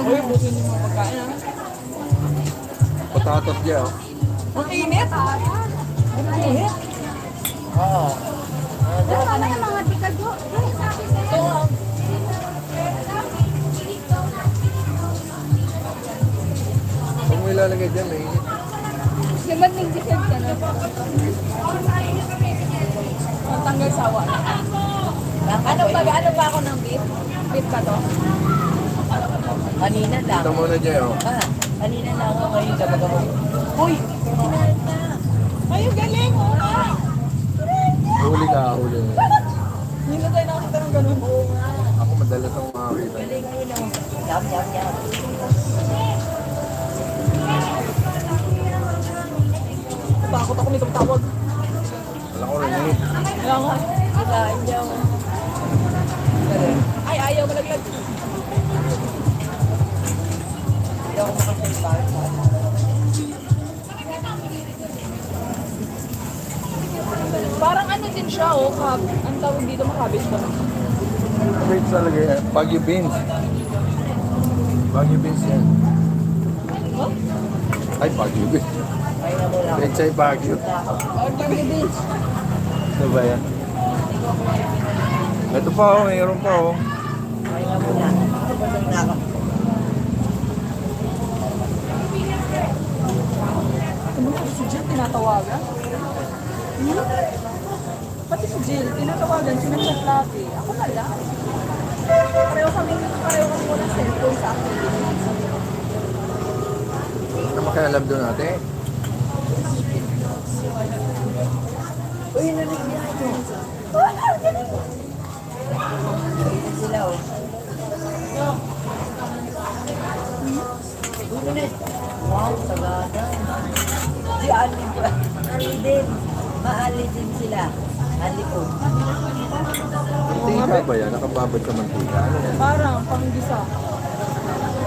Uy, buti niyo mga pagkain ah. Patatas dyan, oh. Ang init! Ang init! Oo. Tama yung mga tikado. Ito nga. Kung mo ilalagay dyan, may init. Yung ba't nag-deserve ka na? Ang tanggal sawa. Ano pa? ako ng beef. Beef ka to. Kanina lang. Ito muna dyan, oh. Kanina lang ako ngayon kapag ako. Uy! Kinain na. Ay, ang galing! Oo nga! Huli ka, huli. Hindi na tayo nakakita ng ganun. Oo nga. Ako madalas akong makakita. Galing ngayon ako. Yum, yum, yum. Bakit ako may tawag? Wala ko rin eh. Kaya nga. Kinain niya ako. Ay, ayaw malaglag. Hindi ako makasalita. Parang ano din siya, oh. Ang tawag dito, makabit ba? Wait talaga yan. Baguio beans. Baguio beans yan. Huh? Ay, Baguio beans. Ay na muna ako. Pechay Baguio. Ano ba yan? Ito pa, oh. Mayroon pa, oh. Ay na muna. Busog na ako. Ano ba si Jill tinatawagan? Pati si Jill, tinatawagan, sinachat lagi. Ako na lang. Pareho kami walang cellphone sa akin. Ano makialam doon natin? Uy, narinig niya ito. Ito sila, oh. Uy, minute. Wow, sagada. Si Ali po. Ali din. Maali din sila. Ali po. Mantika ba yan? Nakababad sa mantika. Ano yan? Parang panggisa.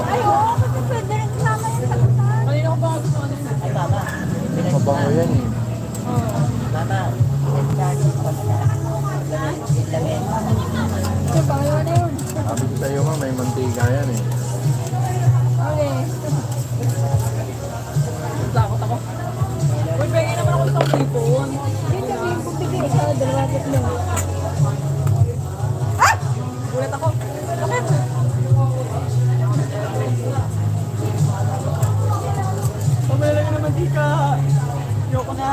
Ay, oo, kasi pwede rin kasama yan sa kasal. Kanina ko pa nga gusto ano yun. Ay, mama. Mabango yan eh. Oo. Mama, pinagsabi ko sa ilamin. Ito, pangalan na yun. Sabi ko sa'yo nga, may mantika yan eh. Okay. Takot ako. Uy, pwede naman ako sa cellphone. Yun sabihin ko, bigay sa dalawa tatlo. Ulit ako. Bakit? Pamela ka naman di ka. Yoko na.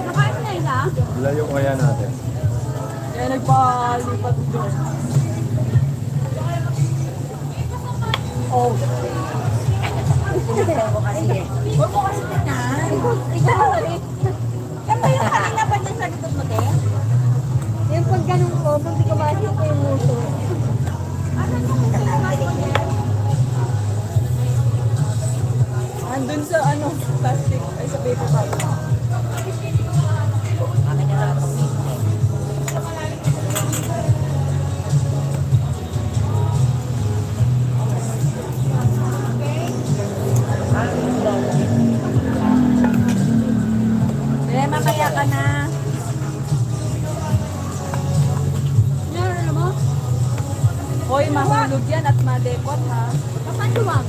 Nakain na yun ah. Layo kaya natin. Kaya nagpalipat doon. Oh. Sinasabi ko kasi eh. Huwag mo kasi tinan. Ikaw na rin. Yan ba yung kanina ba dyan sa likod mo, te? Yung pag ganun ko, pag di ko makikita yung muso. Ano yung muso yung makikita? Andun sa ano, plastic, ay sa paper bag. Akin na lang ako. Eh, mamaya ka na. Ano, ano mo? Hoy, mahulog yan at madepot ha. Kapan luwag?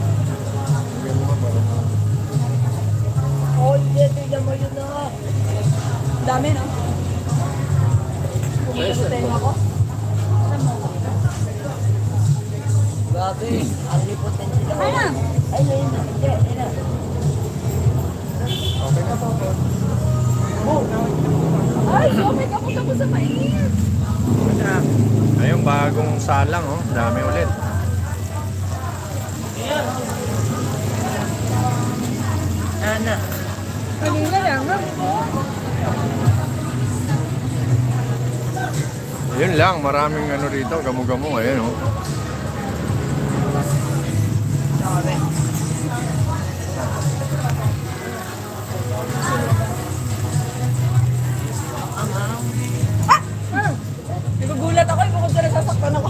Oh, hindi. Tignan mo yun na. Dami no? Pumiputay mo ako. Grabe. Ang liputin sila. Ano? Ay, ayun na. Hindi, ayun na. Okay na to. Ay, sumit ako tapos sa mainit. Ayun, bagong salang, oh. Dami ulit. Ana. Kanina lang ha. Yun lang, maraming ano rito, gamo-gamo. Ayun, oh. Sabi. Nagugulat ako, ibukod sa nasasaktan ako.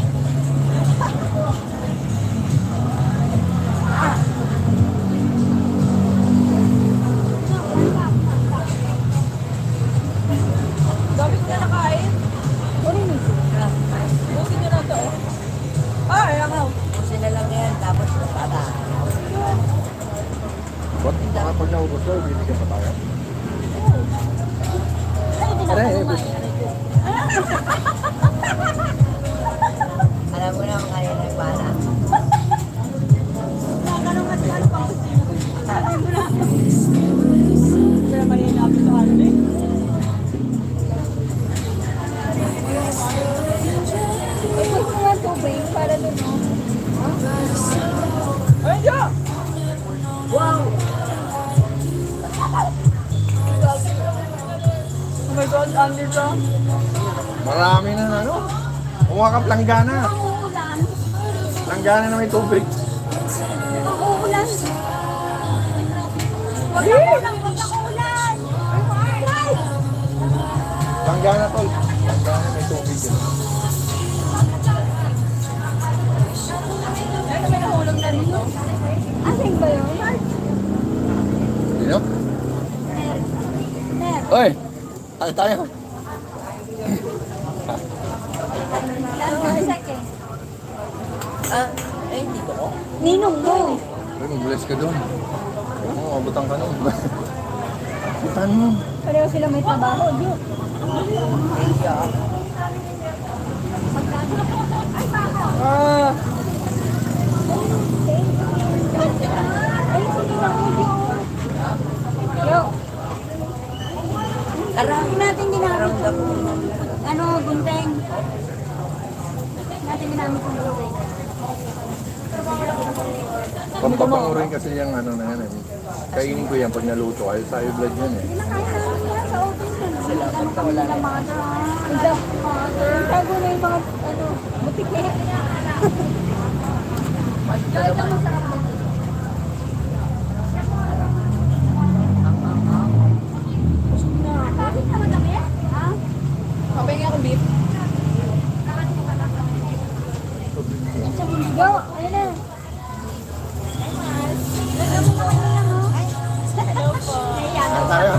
Dami ko na nakain. Busin nyo na to. Ah, ayan nga. Pusin na lang yan. Tapos para. Ba't kapag naubos ko, bibigyan pa tayo? Ay, hindi na Aray, ako kumain. Alam mo na mga yan ay para. Nakaroon kasi ano pa ako sa'yo. Sabi mo na. Kaya mahina ako. likod, andito. Marami na ano. Umakap langgana. Uulan. Langgana na may tubig. Uulan. Wag na ulan, wag na ulan. Ay! Langgana tol. Langgana may tubig. Ano may nahulog na rito? Asin ba yun? Sino? Mer. Oy! Ano tayo? Second. Hindi ko. Ninong mo. Uy, mag-bless ka doon. Oo, abutan ka nun. Abutan mo. Pareho sila may trabaho. Diyo. Ah! Ay, sige lang mo, Diyo. Yo. Hindi natin ginamit yung ano, gunteng. Natin ginamit yung gunteng. Pampapangurin kasi yung ano na yan eh. Kainin ko yan pag naluto. Ay, sayo blood yan eh. Kinakain namin yan sa office na. Ano kami nila mother. Ida, mother. Tago na yung mga, ano, butik eh. Kahit ang masarap na. Bakit naman kami? Ha? Kapay akong beef. Sa mundo. Ayun na. Alam mo naman lang, no? Hello po. Ah, tayo.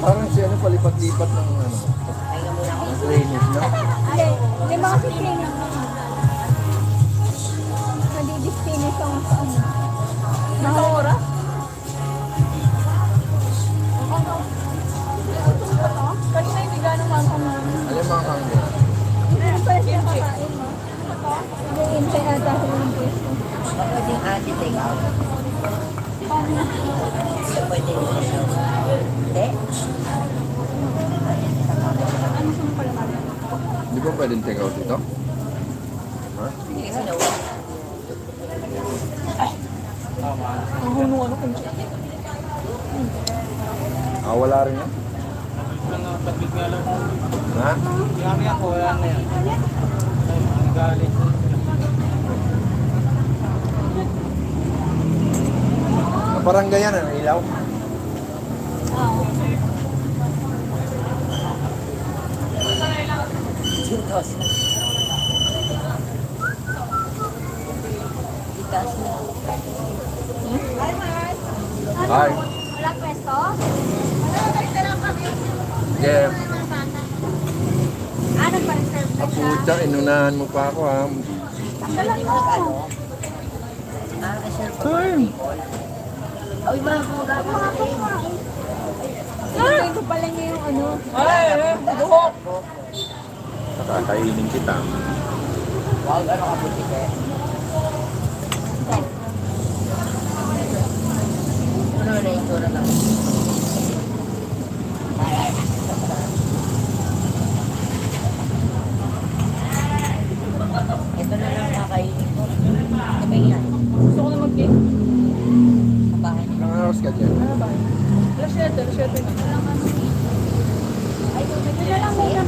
Parang siya ano, palipat-lipat ng ano. Ng drainage, no? Hindi. Hindi mga si training. Nadi-disfinish ang sa ano. Nasa oras? Kanina hindi gano'ng mangkang namin. Alam mga kangge. Hindi pa siya kakain, no? Hindi, hintay ata sa mga pwesto. Pwedeng take out. Pwede Hindi. Ano sa mga pala? Di ba pwedeng take out ito? Ha? Hindi kasi nawa. Ang hunungan ako kung Ah, wala rin yan? Mga pagkik nga lang. Ha? Yari ako, wala na yan. Ang galit. Parang ganyan, ano, ilaw? Oo. Tintos. Titas na. Hi. Wala pwesto? Jeff. Ah, nagpa-reserve na siya. Pucha, inunahan mo pa ako ha. Tanggalan mo. Sir, Ay. Ay, mga kumagagawa natin. Ilagay ko pala niya yung ano. ay, buhok. Nakakainin kita. Wag ano ka buti eh. Ano na yung tura lang? Ito na lang kakainin ko. Sabay yan. Gusto ko na mag-game. Sa bahay nila. Ilang oras ka dyan? Ano ba? Alas 7 na. Ay, ito na lang muna.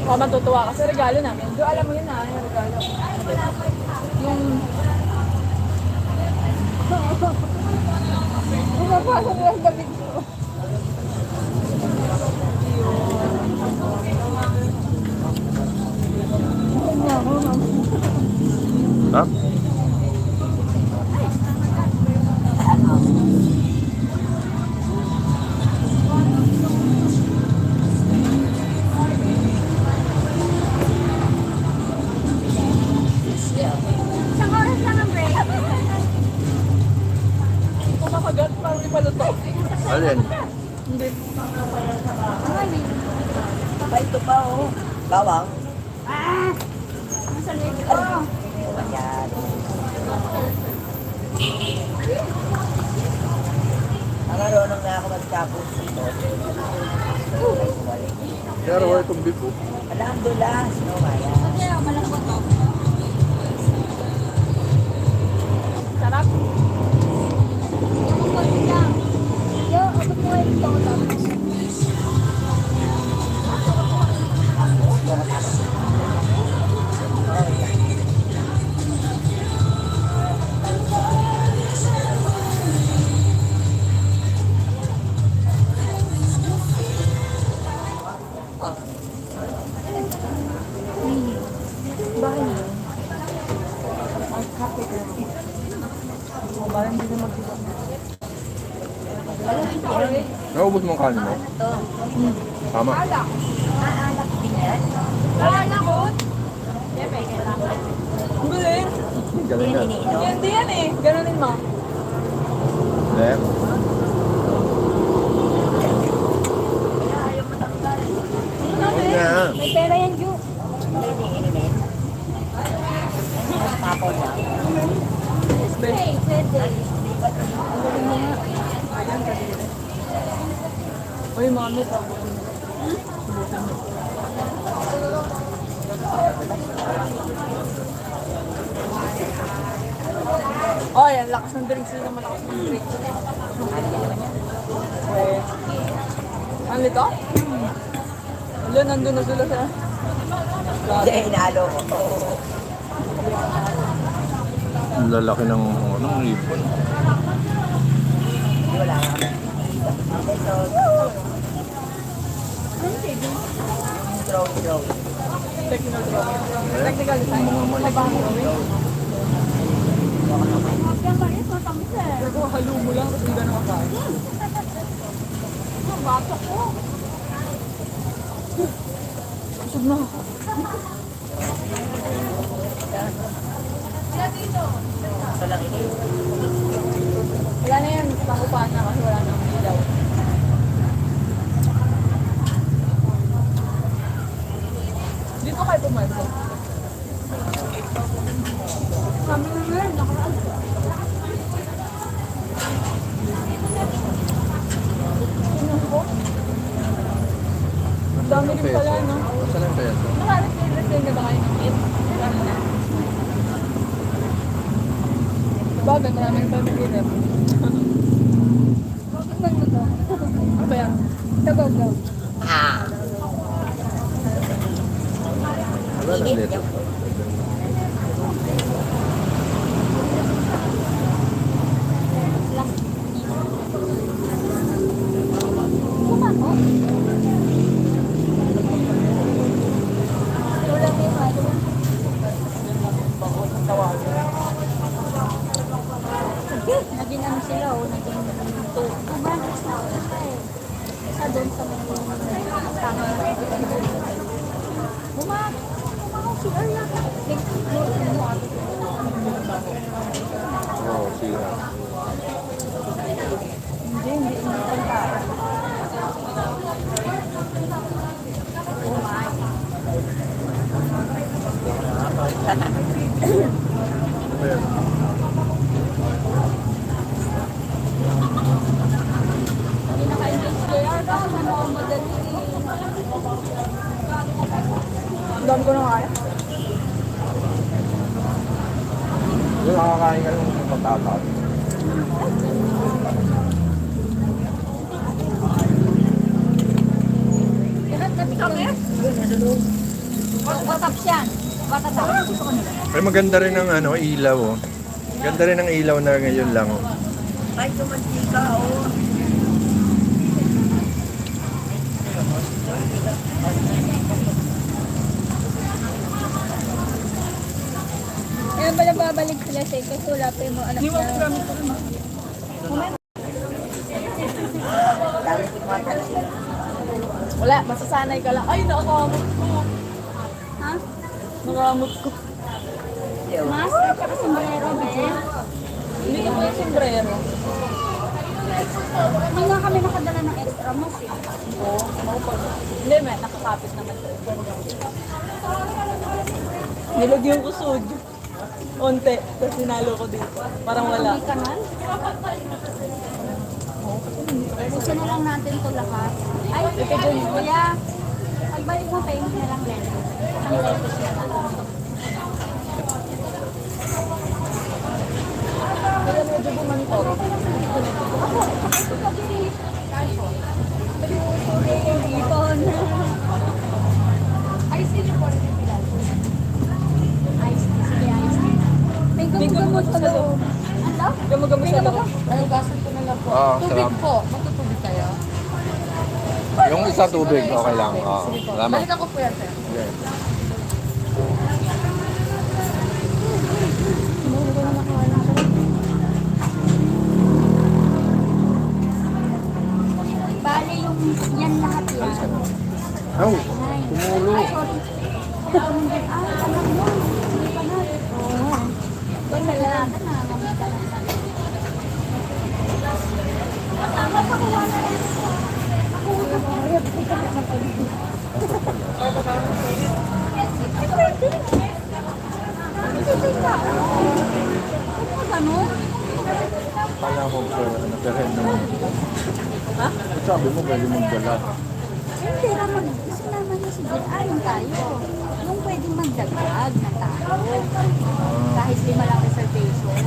Oh, matutuwa kasi regalo namin. Do, alam mo yun na, yung regalo. Yung... Pumapasok yung damit ko. Ha? Isang oras lang ang break. Kung makagat, parang di paluto. Alin? Hindi. Ano yun? Pa ito pa oh. Bawang. Ah! Nasa lid ko. Ayan. Ang marunong na ako magtapos dito. Pero wala itong beef oh. Alhamdulillah, sino kaya? Kasi malambot to. Sarap. Yung konti lang. Yung abot mo yung ito. Bahay mo. Ang kape ka. Parang hindi na mag-iba. Naubos mo ang kanin mo? Ito. Tama. Alak. Alak din yan. Alak ko. Ang galing. Galing yan. Iniinom. Hindi yan eh. Ganunin mo. Left. Huwag na. May pera yan, Ju. Iniinom. Papaw na. Spray, pwede. Uy, mami. Oh, yan. Lakas ng drinks. Sino malakas ng drinks? Okay. Ano ito? Wala, nandun na sila sa... Hindi, inalo ko. Ang lalaki ng ribbon. Wala nga kami. Draw. Technical drawing. Technical design. Ay, baka drawing. Yan ba rin? Matamis eh. Pero halo mo lang kasi hindi na makain. Ang bato ko. Busog na ako. Ito lang iniinom. Wala na yan. Pangupahan na kasi wala nang ilaw. Dito kayo pumasok. Kami na rin. Nakaraan. Tingnan ko. Ang dami rin pala, no? Saan ang peso? Nakarefill na ba kayo ng kit? Marami na. Bagay, marami rin family rep. Tingnan mo to. Ano ba yan? Tagaw daw. Ah. Wala na Init dito. yung Kumano? Wala may halo. Naging ano sila oh, naging to. Kumano sa eh. Isa doon sa may tama na. Bumaho si Arla. Oo, sige. Hindi panta. Ayan. Hindi naka-engage kaya daw, ano ang madali. Ang dami ko na kaya. Yung nakakain ka ng patatas. Wataps yan. Wataps. Gusto ko nila. Ay, maganda rin ang ilaw oh. Ganda rin ang ilaw na ngayon lang oh. kahit tumantika, oh. Kaya pala babalik sila sa ito. So, wala pa yung mga anak Hindi mo na. gamit ko rin. Dami ko mga tansin. Wala, masasanay ka lang. Ay, nakakamot ko. Ha? Nakakamot ko. Mask at saka sombrero, be. Hindi ko po yung sombrero. Hindi nga kami nakadala ng extra mask eh. Oo, hindi, may nakakapit naman ko. Nilagyan ko soju. Onte, tapos sinalo ko dito. Parang wala. May kanal. Gusto na lang natin ito lahat. Ay, ito dyan. Kuya. Ay, Pagbalik mo, painit na lang lettuce. Ang lettuce na lang. Kaya medyo bumantok. Ipon. Ice tea po rin yung pilat. Ice tea. Sige, ice tea. May gamot sa loob. Ano? Gamot sa loob. Nalugasan ko na lang po. Ah, Tubig sarap. po. Magtutubig kayo. Yung isa tubig, okay lang. Sige po. Salamat. Balik ako po yan, sir. Okay. Bale yung yan lahat yan. Oh, Ay, tumulo. ay, sorry. Alam mo. Hindi pa na. Oo. Doon na lang. Kasama pa kuha na yan. Ako, kapag ito na sa pag-ibig. Ganun? Kaya ko nagkaroon naman. Ha? Sabi mo, pwede mong dala. Hindi naman. Gusto naman niya si Jen. Ayun tayo. Yung pwedeng magdagdag na tao. Kahit 5 lang reservation.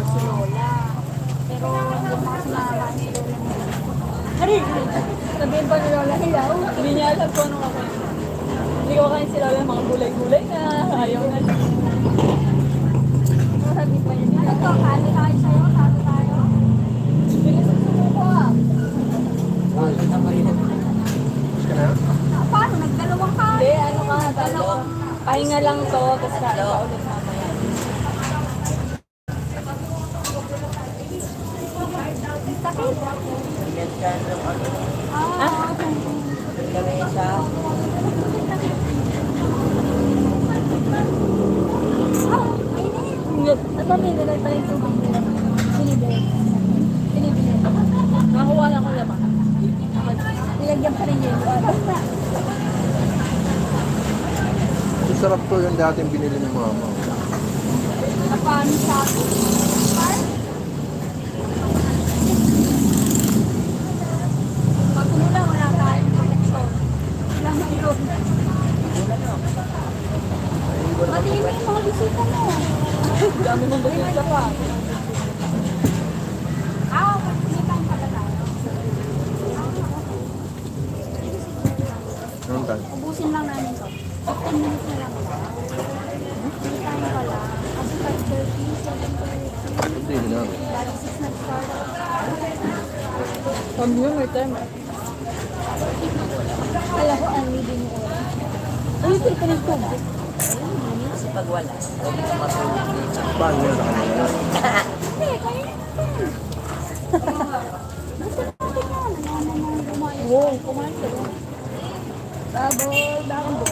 Si Lola. Pero hindi mo kasi makakain si Lola. Hari! Sabihin pa ni Lola, hilaw. Hindi niya alam kung ano kami. Hindi ko kain si Lola ng mga gulay-gulay na. Ayaw na. Sabi pa niya. Ano to? Kali tayo sa'yo? Kali tayo? Bilis ang sumuko ah. Gusto ka na? Ah, paano? Nagdalawang ka? Hindi, ano ka, dalawa. Pahinga lang to, tapos kain ka ulit mamaya. Sakit? Ah? At mamili na pala yung tubig nila. Binibili. Binibili. Nakakuha na ko naman. Nilagyan pa rin yun. Sarap to yung dating binili ni mama. Paano sa akin? Pag umula, wala tayong connection. Wala mayroon. Matiin mo yung mga bisita mo. Dami mong bisita pa. Ah, pagkita pa ba tayo? Noon tayo. Ubusin lang namin to. 15 minutes na lang. Hindi tayo pala. Kasi 5:30, 7:30. Hindi na. Dati 6 nag-start. Sabi mo, may time. Alam ko, ang leading mo oras. Ay, ito pa rin ko. Kasi pag wala, pwede ka matulog dito. Paano yun sa kanila? Hindi, kaya gusto natin yan. Ano naman gumayon. Oo, kumain ka doon. Double, double.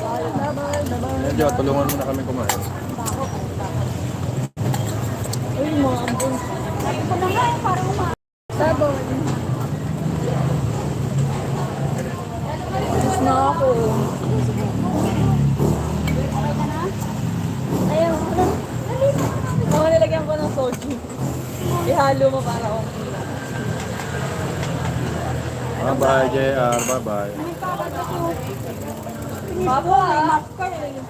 Medyo, tulungan mo na kami kumain. Uy, mga ambon. Sabi ko na nga, parang umayon. Double. Tapos na ako. Okay ka na? Ayaw, mga nilagyan ko ng soju. Ihalo mo para okay. Bye-bye, JR. Bye-bye. May kakad ako. Papa, May mask ka eh.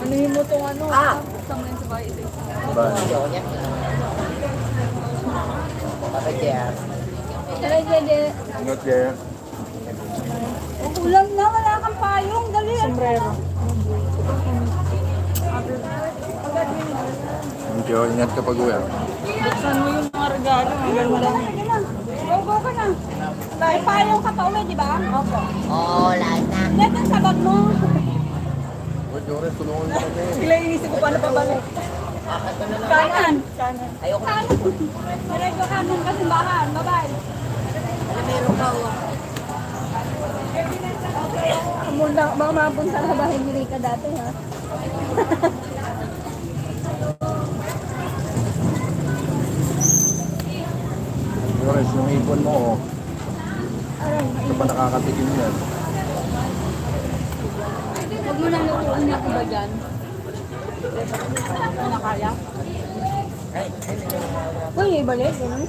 anuhin mo itong ano. Sama yun sa bahay. Bye. Papa JR. Tara, Jede. Ingat, JR. Ulam na, wala kang payong. Dali. Sombrero. Thank you. Ingat ka pag uwi. Buksan mo yung mga regalo. Hanggang Wala wala. na, sige na. Go ka na. May payong ka pa uwi, di ba? Opo. Oo, lahat na. Net ang sabag mo. Uy, Joris, tulungan mo kami. Bigla inisip ko paano pabalik. Kanan. Kanan. Ayoko na. Kanan. Diretso kanan ka simbahan. Bye-bye. Alam, meron ka oh. Muna, baka mapunta sa bahay ni Rika dati, ha? Joris, yung ipon mo, oh. Aray, Ito pa nakakatikim yan. huwag mo nang lutuin niya ko ba dyan? Ano kaya? Uy, ibalik, gano'n?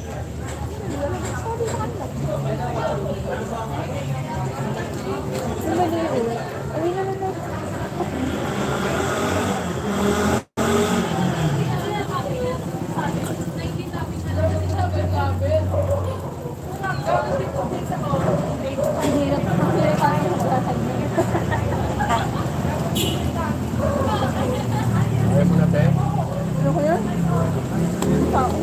Ano ba yung uwi? Uwi na lang. Ang hirap. Ang hirap tayo magsasabi. Ayaw mo na, te. Ano ko yun? Tao.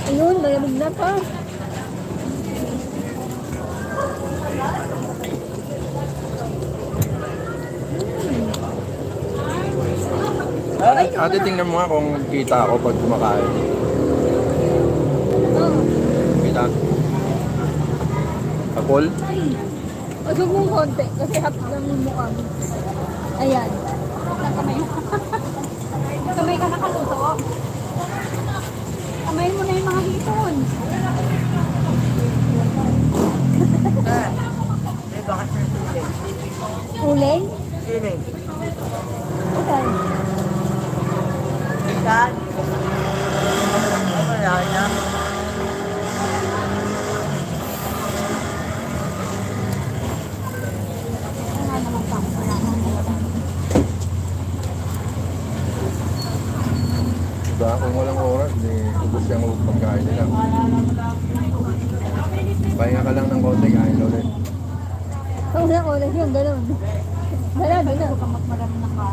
Ayun, malamig na pa. Ate, tingnan mo nga kung kita ako pag kumakain. Oh. Kita? Kapol? Usog mong konti kasi hap lang yung mukha mo. Ayan. Kamay. Kamay ka nakalusok. Kamay mo na yung mga hipon. Uling? Siling. Okay. Saan? Wala na. Diba? Kung walang oras, di ubos yung pagkain nila. Pahinga ka lang ng konti, kain ulit. Kung walang oras yun, gano'n. Dala, dala. Marami na ka.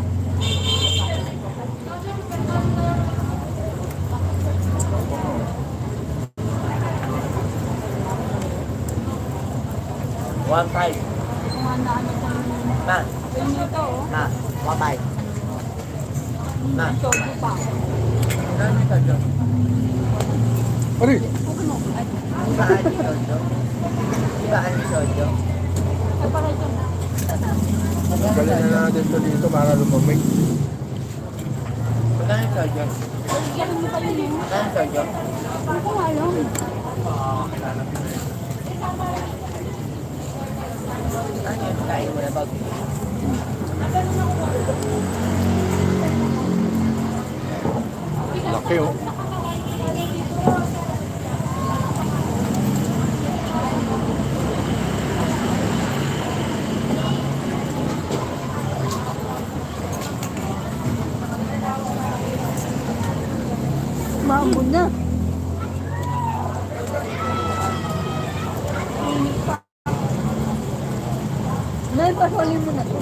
One five. Mga naano kung Na. nito, oh. Na. One five. Na. Sodo pa. Saan yung sojo? Ari! Saan yung sojo? Saan yung sojo? Separation na. Galing na natin ito dito para lumamig. Saan yung sojo? Ganun mo pa yun, eh. Saan yung sojo? Hindi ko alam. Saan yung kain mo na bag? Laki oh. Maambun na. Nay, pasolin mo na to.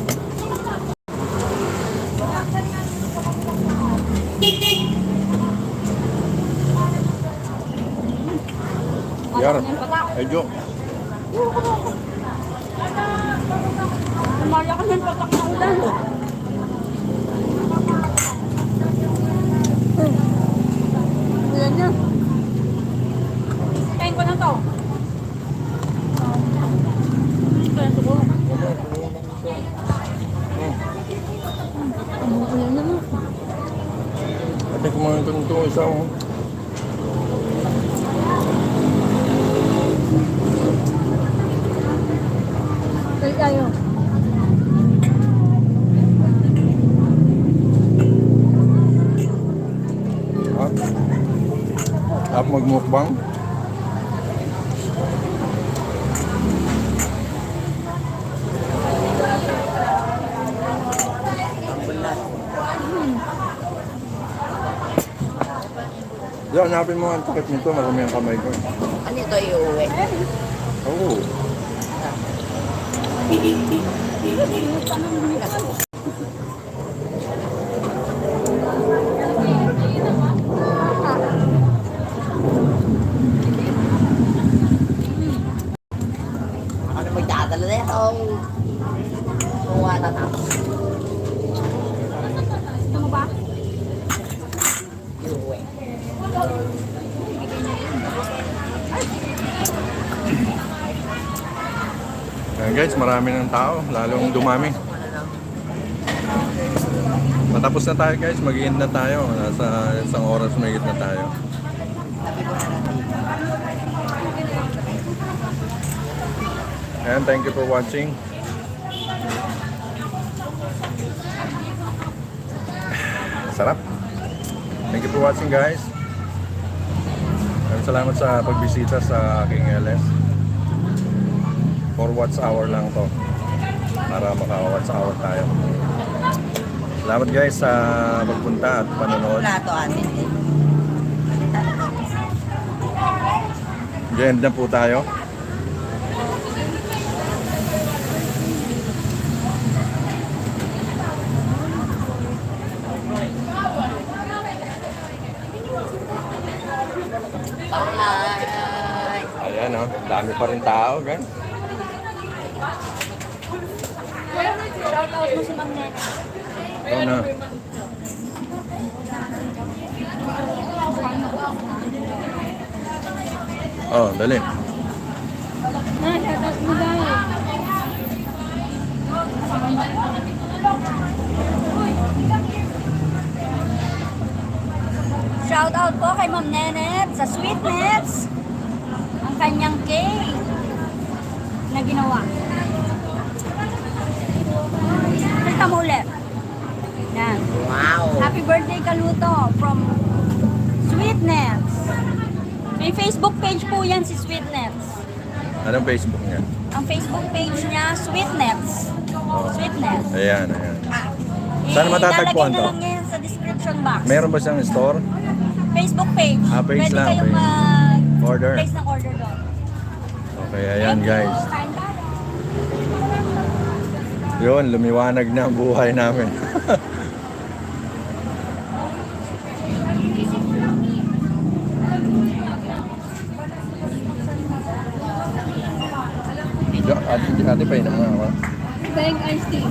Yar. Medyo. Kumaya ka ng patak na ulan. Ulan na. Kain ko na to. Kaya siguro. Ulan na mo. Ate, kumain ka nito isa oh. Balik tayo. Ha? Tap magmukbang? Diyan, hanapin mo ang takip nito, marami ang kamay ko. Ano ito iuwi? Oo. Ano magdadala na ito? Kung wala na. Gusto mo ba? Iuwi. Ayan guys, marami ng tao, lalong dumami. Matapos na tayo guys, mag-end na tayo. Nasa isang oras may na tayo. And thank you for watching. Sarap. Thank you for watching guys. And Maraming salamat sa pagbisita sa aking LS. For watch hour lang to. Para maka-watch hour tayo. Salamat guys sa pagpunta at panonood. Plato atin eh. Diyan na po tayo. Ayan oh, dami pa rin tao, gan. Shout out mo si Ma'am Nene. Oo na. Oh, dali. Shout out mo daw. Shout out po kay Ma'am Nenet sa Sweetness. Ang kanyang cake na ginawa. Kita mo ulit. Yan. Wow. Happy birthday Kaluto from Sweetness. May Facebook page po yan si Sweetness. Anong Facebook niya? Ang Facebook page niya, Sweetness. Sweetness. Ayan, ayan. Saan matatagpuan ilalagay to? na lang yan sa description box. Meron ba siyang store? Facebook page. Ah, page Pwede lang, kayong page. Order. place ng order doon. Okay, ayan Thank you. guys. Kain tayo. Yun, lumiwanag na ang buhay namin. Ate pa yun ang mga. Bang iced tea.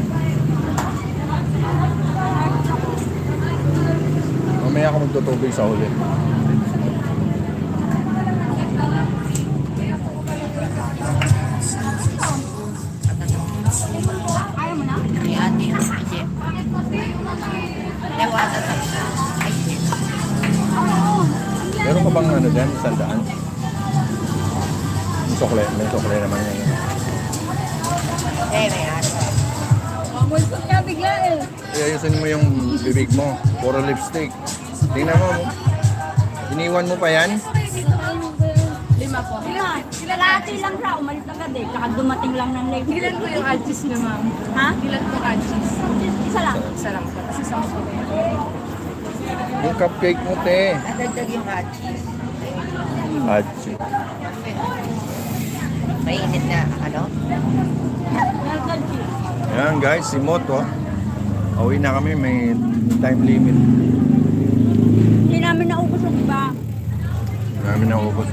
Mamaya ako magtutubig sa huli. Ayaw mo na? Ay, ate. Kasi. Lewata sa ay, Meron ka bang ano dyan? 100? May sukle naman yan. eh, may ate. Gusto niya bigla eh. Iayusin mo yung bibig mo. Puro lipstick. Tingnan mo. Iniwan mo pa yan? Lima po. Ilan? Kalahati lang siya. Umalis agad eh. Tsaka dumating lang ng late. Ilan po yung achis niya, ma'am? Ha? Ilan po achis? Isa lang. Isa lang po. Kasi sa po. Yung cupcake mo, te. Nadagdag yung hotchies. Hachi. Mainit na, ano? Melted cheese. Ayan guys, si Moto. Uwi na kami, may time limit. Hindi namin naubos yung iba. Marami na ubos.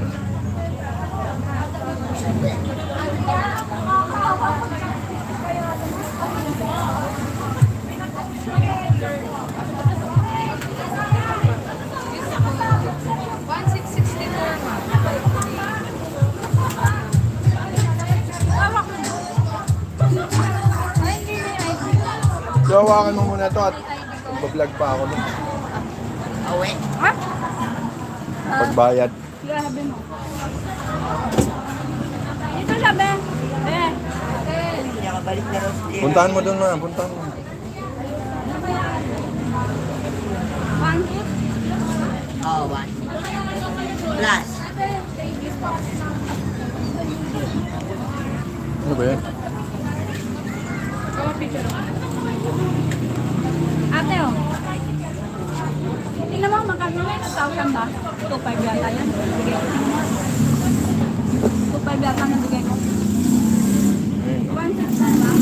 So, hawakan mo muna to at vlog pa ako dun. Awe. Ha? Pagbayad. Grabe mo. Ito sabi. Eh. Hindi nakabalik na rin siya. Puntahan mo dun na, puntahan mo. One hit. Oo, one. Plus. Ano ba yan? Ate oh. Tingnan mo magkano na 1,000 ba? 2,500 yata yan. Bigay ko. 2,500 yata na bigay ko. Ayun. 1,600 ba?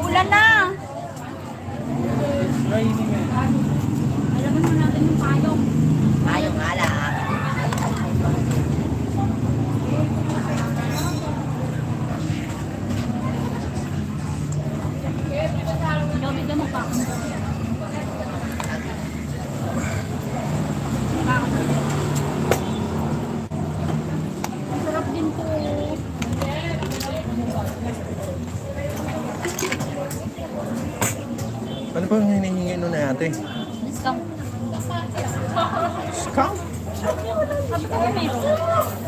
Ulan na! Alaman mo natin yung payong. Ayaw nga lang. Ikaw, bigyan mo pa ako. Sarap din po. Ano ba ang hinihingi nun na ate? Discount. Discount? Sabi ko meron.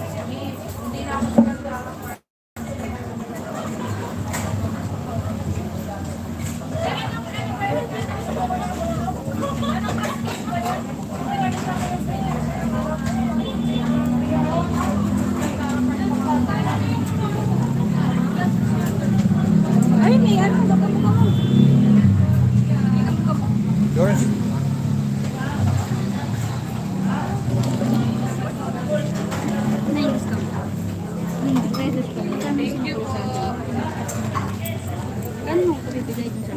Na-discount ka. 100 pesos pa. Thank you po. Ano mo bibigay dun sa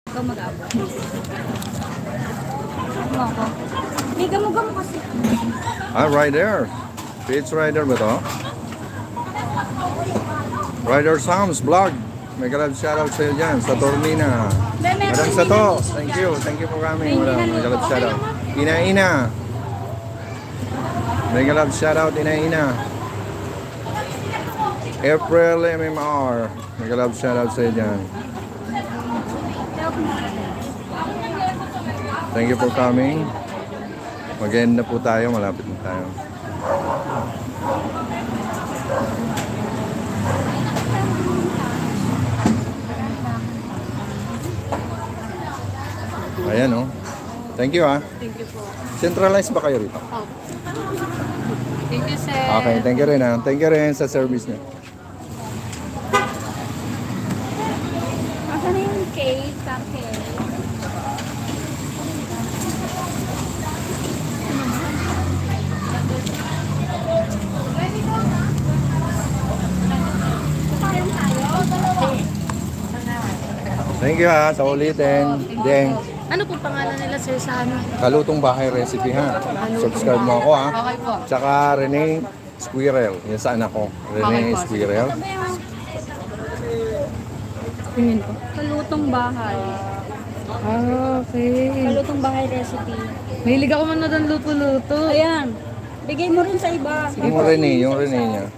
ikaw mag-abot? Ano ako? May gamo-gamo kasi. Ah, rider. Page rider ba to? Rider Sam's vlog. May galab shoutout sa'yo dyan sa Tornina. Madam Sato, thank you. Thank you for coming. Madam, may galab shoutout. Ina-ina. May galab shoutout, Ina-ina. April MMR. May galab shoutout sa'yo dyan. Thank you for coming. Mag-end na po tayo. Malapit na tayo. Ayan, oh. Thank you, ah. Thank you po. Centralized ba kayo rito? Thank you, sir. Okay, thank you rin, ah. Thank you rin sa service niyo. Asan na yung cake? Cupcake? Thank you, ha. Sa ulitin. Deng. Ano po pangalan nila, sir, sa ano? Kalutong Bahay Recipe, ha. Subscribe mo ako, ha. Okay po. Tsaka Rene Squirrel. Yan sa anak ko. Rene Okay po. Squirrel. Tingin po. Kalutong bahay. Ah, okay. Kalutong bahay recipe. Mahilig ako man na doon luto-luto. Ayan. Bigay mo rin sa iba. Yung Rene niya.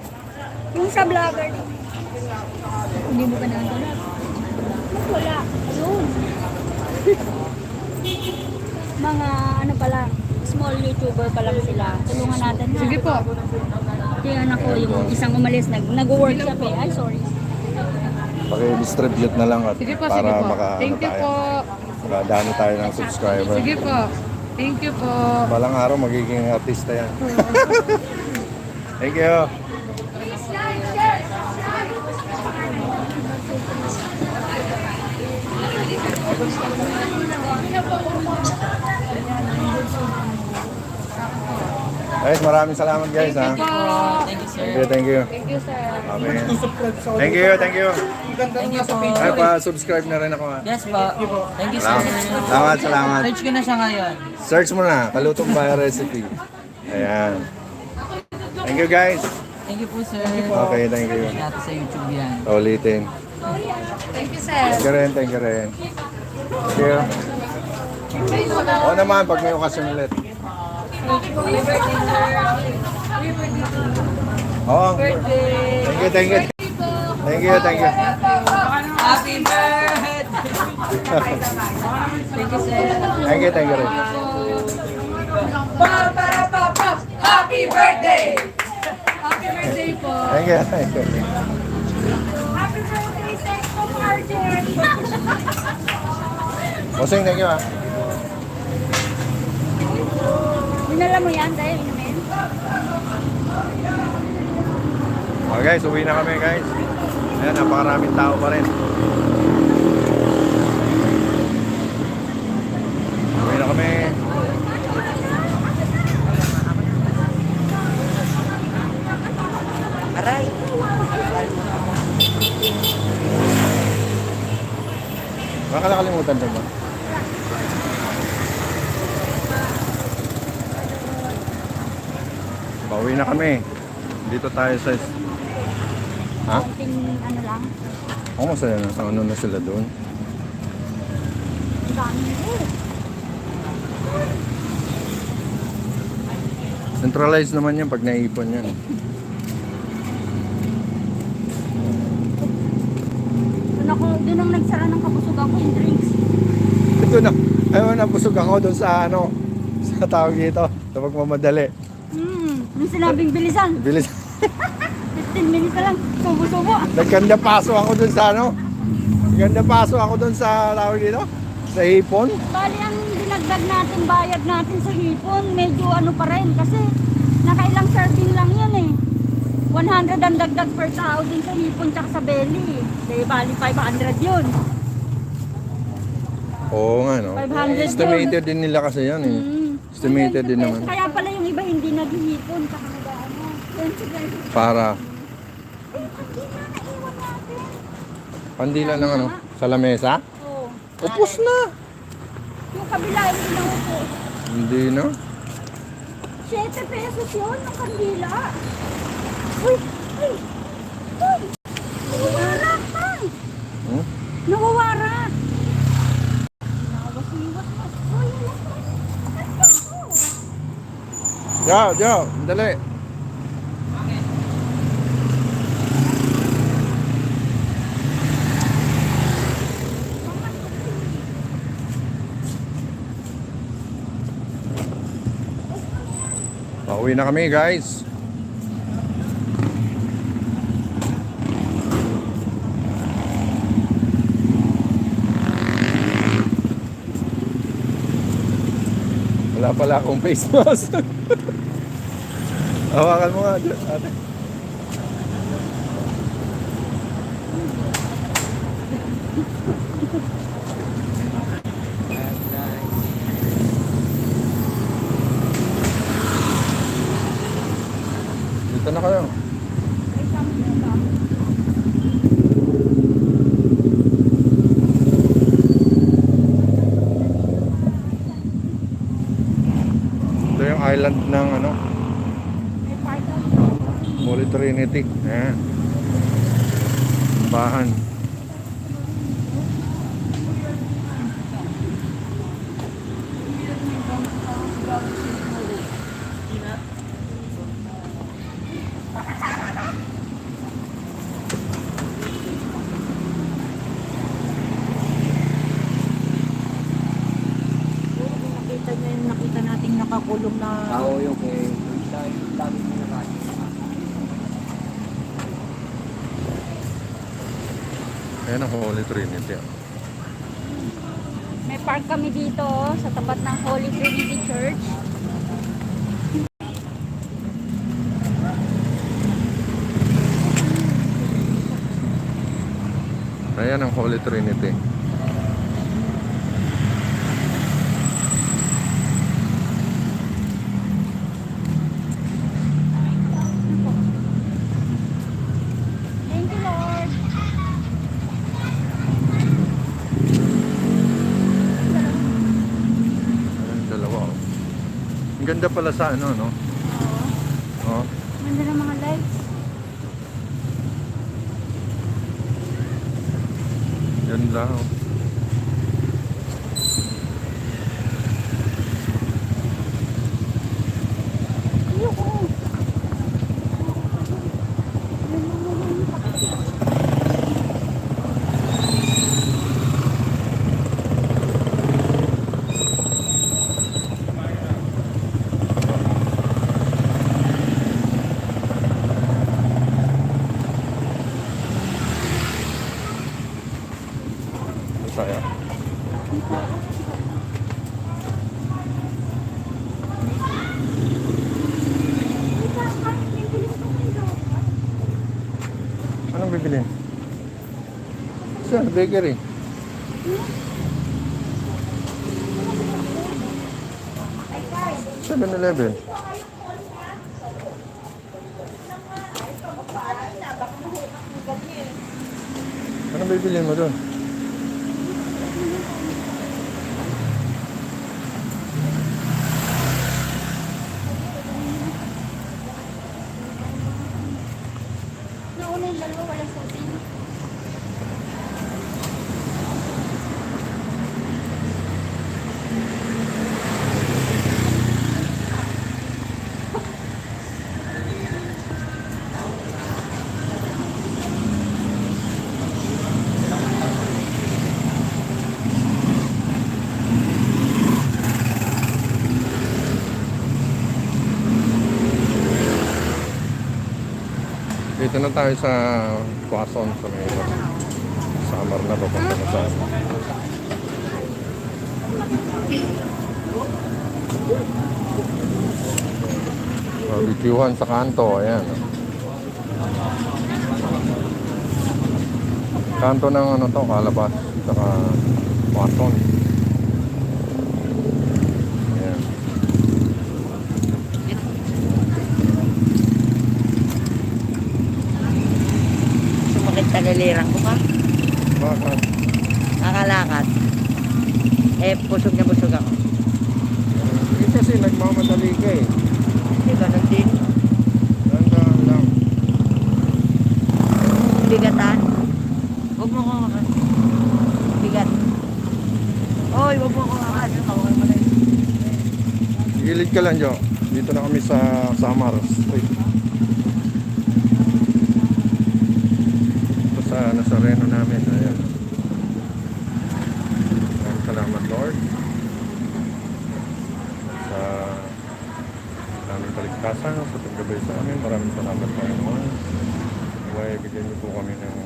Yung sa vlogger. Hindi mo ba nagagalap? Wala. Ayun. Mga ano pa lang, small YouTuber pa lang sila. Tulungan natin na. Sige po. Yung anak ko, yung isang umalis, nag-workshop eh. Ay, sorry. Paki-distribute na lang at Sige po, para sige po. maka, Thank you po. makadami tayo ng subscriber. Sige po. Thank you po. Balang araw magiging artista yan. Thank you. Guys, maraming salamat guys, ha. Thank you, sir. Thank you. Thank you, sir. Amen. Thank you, thank you. Ay, pa-subscribe na rin ako, ha. Yes po. Thank you, sir. Salamat, salamat. Search ko na siya ngayon. Search mo na, Kalutong Bahay Recipe. Ayan. Thank you guys. Thank you po, sir. Okay, thank you. Natin sa YouTube yan. Ulitin. Thank you, sir. Thank you rin, thank you rin. Thank you. Oo naman, pag may okasyon ulit. Oo. Thank you, thank you. Thank you, thank you. Happy birthday! Thank you, sir. Thank you, thank you rin. Happy birthday! Happy birthday po. Thank you, thank you. Happy birthday, thanks for Martin! Bossing, thank you, ha. Dinala mo yan dahil inumin? Okay guys, uwi na kami guys. Ayan, napakaraming tao pa rin. Uwi na kami. Aray. Baka nakalimutan ka ba? Pauwi na kami. Dito tayo sa... Ha? Konting ano lang. Oo, masaya na. Sa ano na sila doon. Ang dami mo. Centralized naman yan pag naipon yan. Doon ang nagsara ng kabusugan ko yung drinks. Ito na. Ayaw na, busog ako doon sa ano. Sa tawag dito. Sa pagmamadali. Yung sinabing bilisan. Bilis. 15 minutes na lang. Subo-subo. Nagkanda paso ako doon sa ano. Nagkanda paso ako doon sa tawag dito. Sa hipon. Bali ang dinagdag natin, bayad natin sa hipon, medyo ano pa rin. Kasi nakailang serving lang yun eh. 100 ang dagdag per tao din sa hipon tsaka sa belly. Kaya bali 500 yun. Oo nga, no? 500 Estimated din nila kasi yan eh. Estimated din naman. Kaya pala yung iba hindi naghihipon. Saka nag-ano. Yan sila. Para Eh, pati na naiwan natin. pandila ng ano, sa lamesa. Oo. Upos na. Yung kabila hindi na upo. Hindi na. 7 pesos yun, ng kandila. Uy! Uy! Uy! Nawawarak pa! Hmm? Nawawarak! Nakawasiwas pa. Uy! Nawawarak! Jow, Jow, dali. Pauwi na kami, guys. Wala pala akong face mask. Hawakan mo nga, ate. Dito na kayo. Ito yung island ng ano, Holy Trinity. Ayan. Bahan. Nakita nating nakakulong na Tao yung kay lagi mo na Ayan ang Holy Trinity. May park kami dito sa tapat ng Holy Trinity Church. Ayan ang Holy Trinity. Thank you, Lord. Ayan, dalawa. Oh. Ang ganda pala sa ano, no? Oh. Ganda ng mga lights. Ganda. Oh. Ayoko. Saya. Anong bibilin? Saan? Bakery. 7-Eleven. Anong bibilin mo doon? Nauna yung dalawa, walang susi. Dito na tayo sa Quezon sa may summer na papunta na sa barbecuehan sa kanto. Ayan. Kanto ng ano to, Calabas saka Quezon. Nakakalakad. Kakalakad. Eh, busog na busog ako. Eh, kasi nagmamadali ka eh. Hindi, ganun din. Dahan-dahan lang. Bigatan. Huwag mo kong makan. Bigat. Oy, huwag mo kong makan. Kawal mo na yun. Gilid ka lang, Jo. Dito na kami sa Samar Street. Ito sa Nazareno namin. Ayan. Maraming salamat, Lord. Sa aming kaligtasan, sa paggabay sa amin. Maraming salamat, Panginoon. Huwag bigyan niyo po kami ng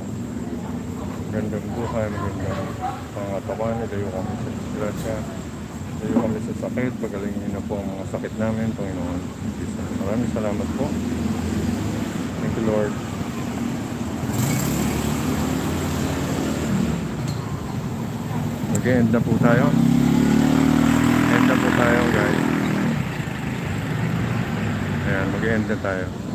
gandang buhay, magandang pangatawan. Ilayo kami sa disgrasya. Ilayo kami sa sakit. Pagalingin niyo na po ang mga sakit namin, Panginoon. Maraming salamat po. Thank you, Lord. Mag-end na po tayo. End na po tayo, guys. Ayan, mag-end na tayo.